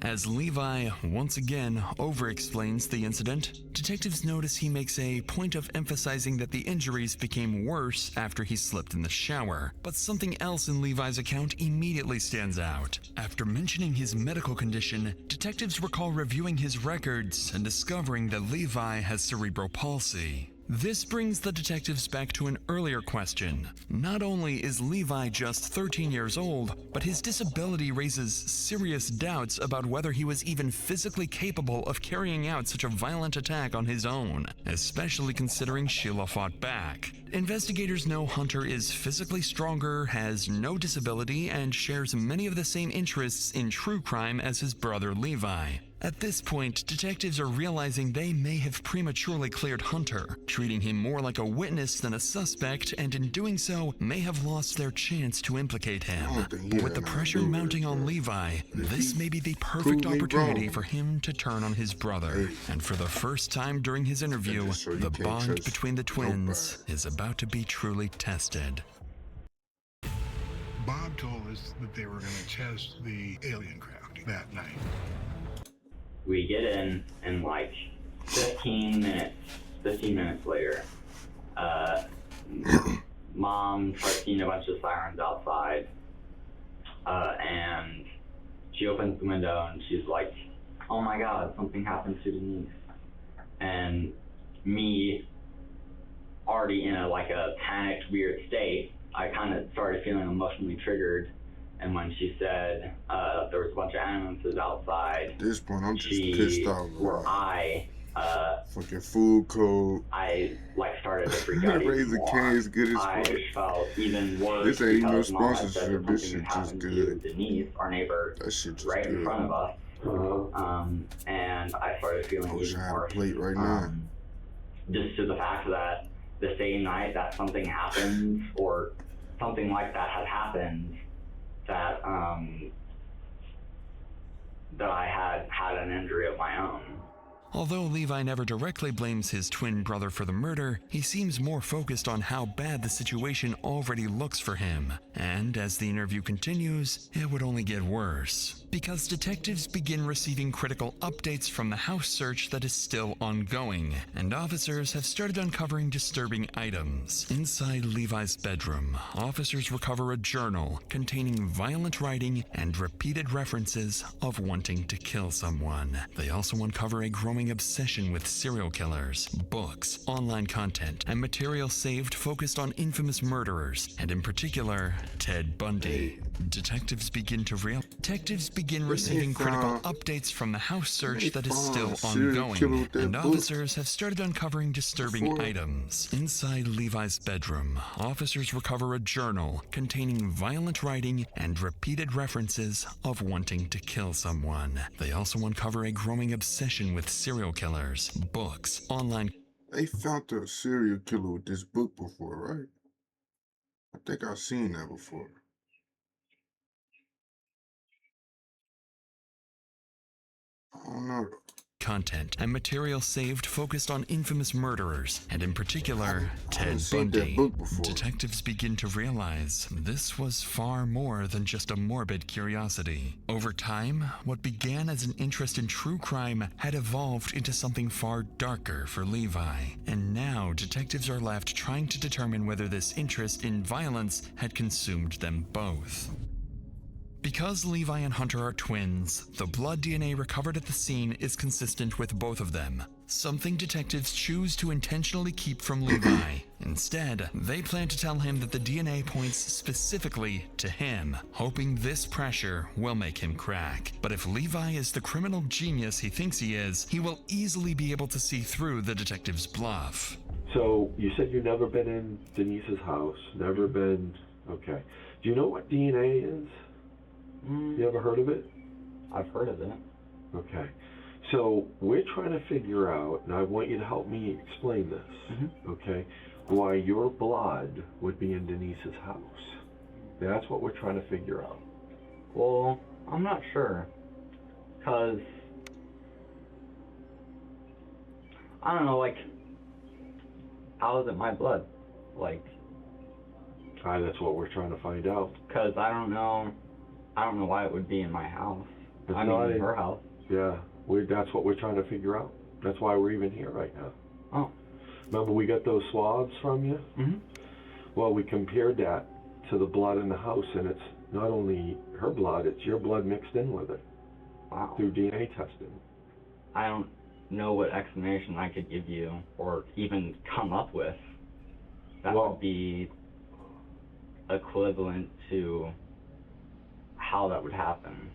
As Levi once again over-explains the incident, detectives notice he makes a point of emphasizing that the injuries became worse after he slipped in the shower. But something else in Levi's account immediately stands out. After mentioning his medical condition, detectives recall reviewing his records and discovering that Levi has cerebral palsy. This brings the detectives back to an earlier question. Not only is Levi just 13 years old, but his disability raises serious doubts about whether he was even physically capable of carrying out such a violent attack on his own, especially considering Sheila fought back. Investigators know Hunter is physically stronger, has no disability, and shares many of the same interests in true crime as his brother Levi. At this point, detectives are realizing they may have prematurely cleared Hunter, treating him more like a witness than a suspect, and in doing so, may have lost their chance to implicate him. But with the pressure mounting on Levi, this may be the perfect opportunity for him to turn on his brother. And for the first time during his interview, the bond between the twins is about to be truly tested. Bob told us that they were going to test the alien craft that night. We get in and like 15 minutes later, Mom starts seeing a bunch of sirens outside, and she opens the window and she's like, oh my God, something happened to Denise. And me, already in a panicked, weird state, I kind of started feeling emotionally triggered And when she said there was a bunch of ambulances outside, At this point, I'm just pissed off. Fucking food code. I like started to freak out even Raising more. Cane's good as I fuck. felt even worse This ain't even no because Mom had said sponsorship. that This something shit had just happened to good. Denise, our neighbor, That shit just right good. in front of us. And I started feeling I wish even I had a worse. plate right now. Just to the fact that the same night that something happened, or something like that had happened, that that I had an injury of my own. Although Levi never directly blames his twin brother for the murder, he seems more focused on how bad the situation already looks for him. And as the interview continues, it would only get worse. Because detectives begin receiving critical updates from the house search that is still ongoing, and officers have started uncovering disturbing items. Inside Levi's bedroom, officers recover a journal containing violent writing and repeated references of wanting to kill someone. They also uncover a growing obsession with serial killers, books, online content, and material saved focused on infamous murderers, and in particular, Ted Bundy. Detectives begin receiving critical updates from the house search that is still ongoing, and officers have started uncovering disturbing items. Inside Levi's bedroom, officers recover a journal containing violent writing and repeated references of wanting to kill someone. They also uncover a growing obsession with serial killers, books, online... They found a serial killer with this book before, right? I think I've seen that before. I don't know. Content and material saved focused on infamous murderers, and in particular, Ted Bundy. Detectives begin to realize this was far more than just a morbid curiosity. Over time, what began as an interest in true crime had evolved into something far darker for Levi. And now, detectives are left trying to determine whether this interest in violence had consumed them both. Because Levi and Hunter are twins, the blood DNA recovered at the scene is consistent with both of them, something detectives choose to intentionally keep from Levi. Instead, they plan to tell him that the DNA points specifically to him, hoping this pressure will make him crack. But if Levi is the criminal genius he thinks he is, he will easily be able to see through the detective's bluff. So, you said you've never been in Denise's house, never been... Okay. Do you know what DNA is? You ever heard of it? I've heard of it. Okay. So we're trying to figure out, and I want you to help me explain this, okay, why your blood would be in Denise's house. That's what we're trying to figure out. Well, I'm not sure. Because, I don't know, like, how is it my blood? Like... that's what we're trying to find out. Because I don't know why it would be in my house. In her house. Yeah, that's what we're trying to figure out. That's why we're even here right now. Oh. Remember we got those swabs from you? Mm-hmm. Well, we compared that to the blood in the house, and it's not only her blood, it's your blood mixed in with it. Wow. Through DNA testing. I don't know what explanation I could give you, or even come up with. That would be equivalent to how that would happen.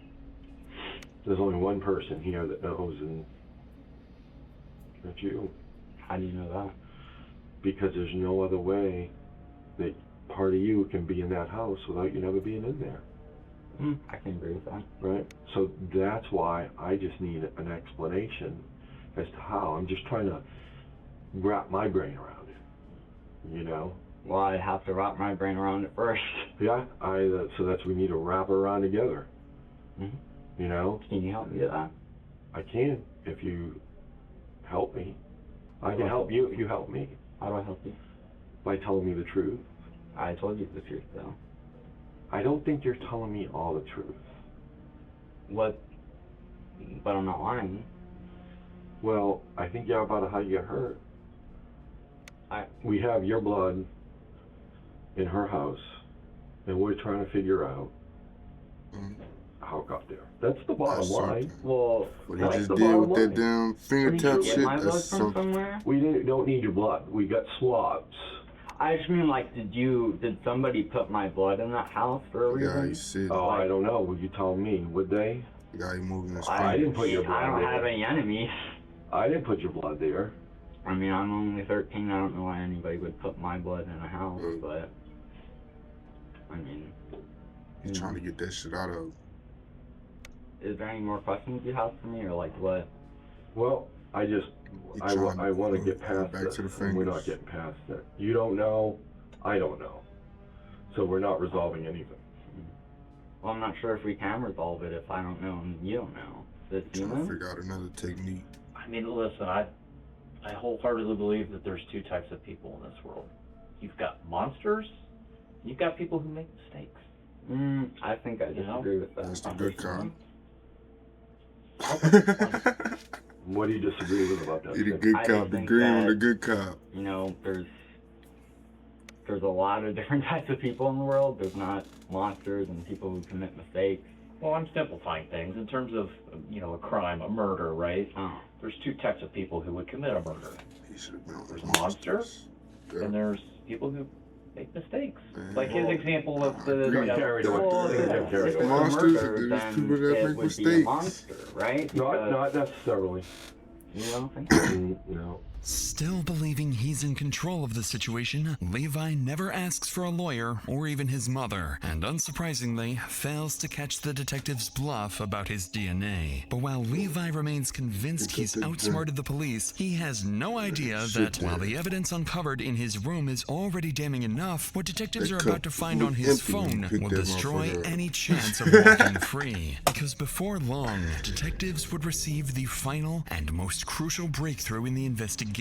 There's only one person here that knows, and that's you. How do you know that? Because there's no other way that part of you can be in that house without you never being in there. I can agree with that. Right? So that's why I just need an explanation as to how. I'm just trying to wrap my brain around it, you know? Well, I have to wrap my brain around it first. Yeah, so that's we need to wrap it around together. You know? Can you help me with that? I can, if you help me. I can help you if you help me. How do I help you? By telling me the truth. I told you the truth, though. I don't think you're telling me all the truth. What? But I'm not lying. Well, I think you're about how you got hurt. We have your blood in her house, and we're trying to figure out how it got there. That's the bottom line. Well, what he just did with that damn fingertip shit, that's something. We don't need your blood. We got swabs. I just mean, like, did somebody put my blood in that house for a reason? Yeah, you said. Oh, I don't know. Would you tell me? Would they? The guy moving his I didn't put your blood I don't there. have any enemies. I didn't put your blood there. I mean, I'm only 13. I don't know why anybody would put my blood in a house, but I mean, He's trying to get that shit out of. Is there any more questions you have for me, or like what? Well, I want to get past back this, to the and we're not fingers. getting past it. You don't know, I don't know. So we're not resolving anything. Well, I'm not sure if we can resolve it if I don't know and you don't know. Is it Trying to human? figure out another technique. I mean, listen, I wholeheartedly believe that there's two types of people in this world. You've got monsters, you've got people who make mistakes. I think I disagree with that. That's the good kind. What do you disagree with about that? He the good I cop, just the think green that, one, the good cop. You know, there's a lot of different types of people in the world. There's not monsters and people who commit mistakes. Well, I'm simplifying things in terms of, a crime, a murder, right? There's two types of people who would commit a murder. There's monsters, and there's people who make mistakes. Like his example of the Monsters, murder, there's then people that it make would be a mistakes. monster, right? Not necessarily. You don't think? No. Still believing he's in control of the situation, Levi never asks for a lawyer or even his mother, and unsurprisingly, fails to catch the detective's bluff about his DNA. But while Levi remains convinced he's outsmarted the police, he has no idea that while the evidence uncovered in his room is already damning enough, what detectives are about to find on his phone will destroy any chance of walking free. Because before long, detectives would receive the final and most crucial breakthrough in the investigation.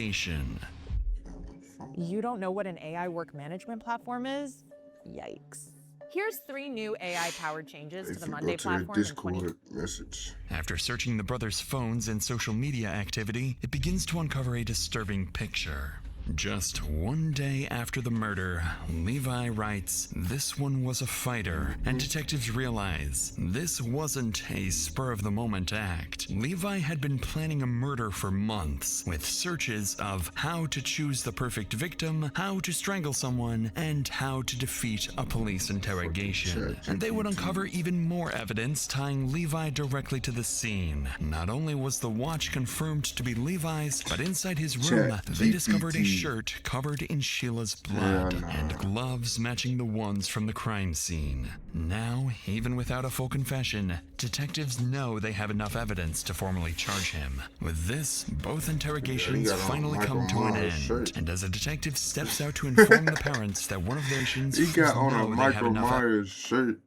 You don't know what an AI work management platform is? Yikes. Here's 3 new AI-powered changes to the Monday platform in 20... message. After searching the brothers' phones and social media activity, it begins to uncover a disturbing picture. Just one day after the murder, Levi writes, "This one was a fighter," and detectives realize this wasn't a spur-of-the-moment act. Levi had been planning a murder for months, with searches of how to choose the perfect victim, how to strangle someone, and how to defeat a police interrogation. And they would uncover even more evidence tying Levi directly to the scene. Not only was the watch confirmed to be Levi's, but inside his room, they discovered a shirt covered in Sheila's blood and gloves matching the ones from the crime scene. Now, even without a full confession, detectives know they have enough evidence to formally charge him. With this, both interrogations finally come to an end, and as a detective steps out to inform the parents that one of their nations He got on a know they have Michael enough Myers shirt.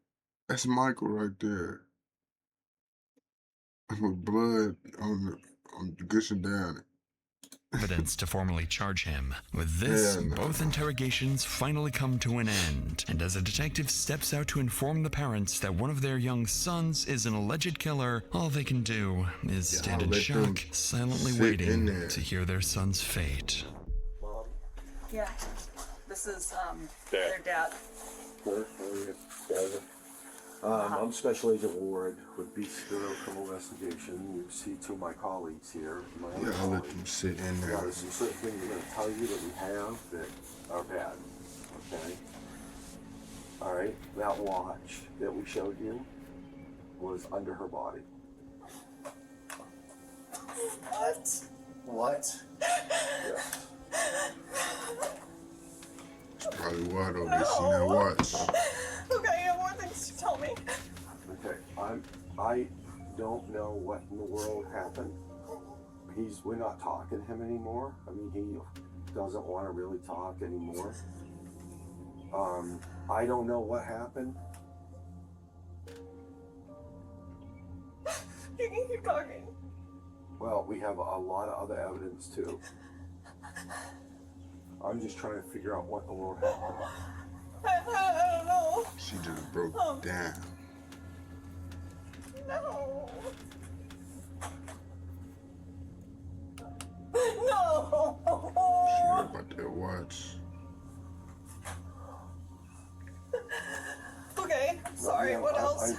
That's Michael right there. With blood on gushing down. evidence to formally charge him. With this, both interrogations finally come to an end, and as a detective steps out to inform the parents that one of their young sons is an alleged killer, all they can do is stand in shock, silently waiting to hear their son's fate. Mom? Yeah. This is, their dad. I'm Special Agent Ward with Beach Bureau Criminal Investigation. You see 2 of my colleagues here. I'll let them sit in there. There's some certain things we're going to tell you that we have that are bad. Okay? Alright? That watch that we showed you was under her body. What? What? Yeah. That's probably why though, they seen that watch. Okay, I have more things to tell me. Okay, I don't know what in the world happened. We're not talking to him anymore. I mean, he doesn't want to really talk anymore. I don't know what happened. You can keep talking. Well, we have a lot of other evidence too. I'm just trying to figure out what in the world happened. I don't know. She just broke down. No. No. She heard about that watch. Okay, sorry, what else?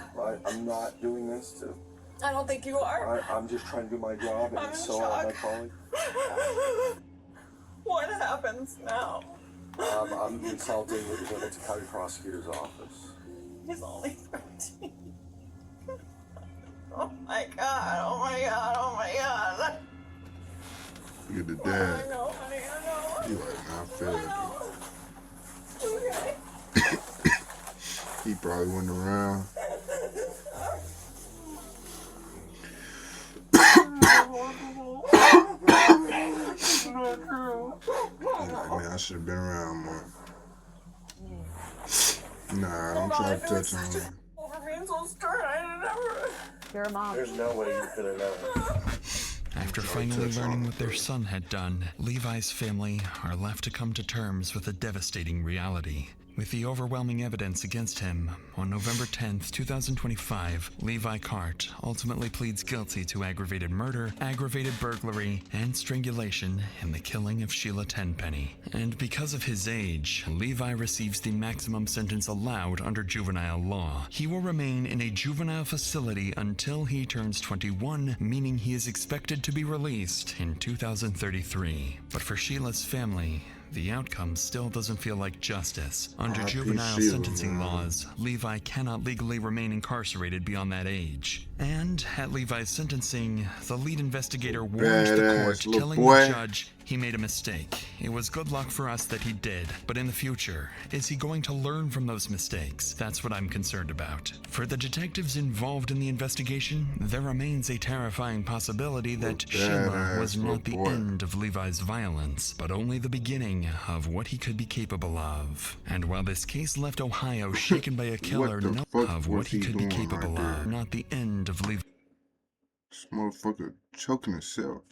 I'm not doing this to... I don't think you are. I'm just trying to do my job, and I'm in so am my shock. colleague. What happens now? I'm consulting with the Hamilton County Prosecutor's Office. He's only 13. Oh my god, oh my god, oh my god. Look at the I dad. know, honey, I know. He like, nah, I feel Okay. He probably went around. He's like, man, I should have been around more. Nah, don't try to touch on me. Over being so stern, I never. You're a mom. There's no way you could have known. After finally learning what their son had done, Levi's family are left to come to terms with a devastating reality. With the overwhelming evidence against him, on November 10th, 2025, Levi Cart ultimately pleads guilty to aggravated murder, aggravated burglary, and strangulation in the killing of Sheila Tenpenny. And because of his age, Levi receives the maximum sentence allowed under juvenile law. He will remain in a juvenile facility until he turns 21, meaning he is expected to be released in 2033. But for Sheila's family, the outcome still doesn't feel like justice. Under juvenile sentencing laws, Levi cannot legally remain incarcerated beyond that age. And at Levi's sentencing, the lead investigator warned the court, telling the judge he made a mistake. It was good luck for us that he did, but in the future, is he going to learn from those mistakes? That's what I'm concerned about. For the detectives involved in the investigation, there remains a terrifying possibility that Sheila was not the end of Levi's violence, but only the beginning of what he could be capable of. And while this case left Ohio shaken by a killer, not the end of Levi. This motherfucker choking himself.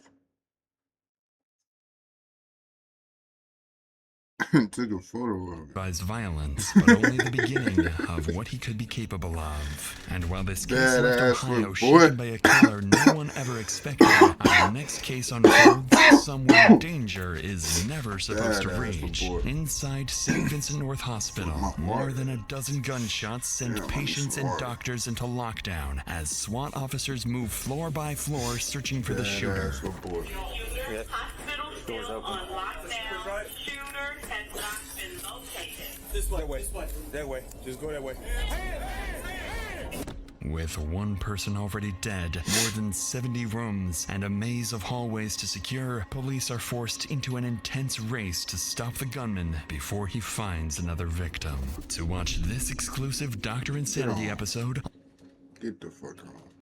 Took a photo of it. Levi's violence, but only the beginning of what he could be capable of. And while this case left Ohio shaken by a killer no one ever expected, our next case unfolds somewhere danger is never supposed to reach. Inside St. Vincent North Hospital, more than a dozen gunshots send patients and doctors into lockdown as SWAT officers move floor by floor searching for the shooter. Doors open. Lockdown. Shooter has not been located. This way. That way. Just go that way. With one person already dead, more than 70 rooms, and a maze of hallways to secure, police are forced into an intense race to stop the gunman before he finds another victim. To watch this exclusive Dr. Insanity episode, get the fuck on.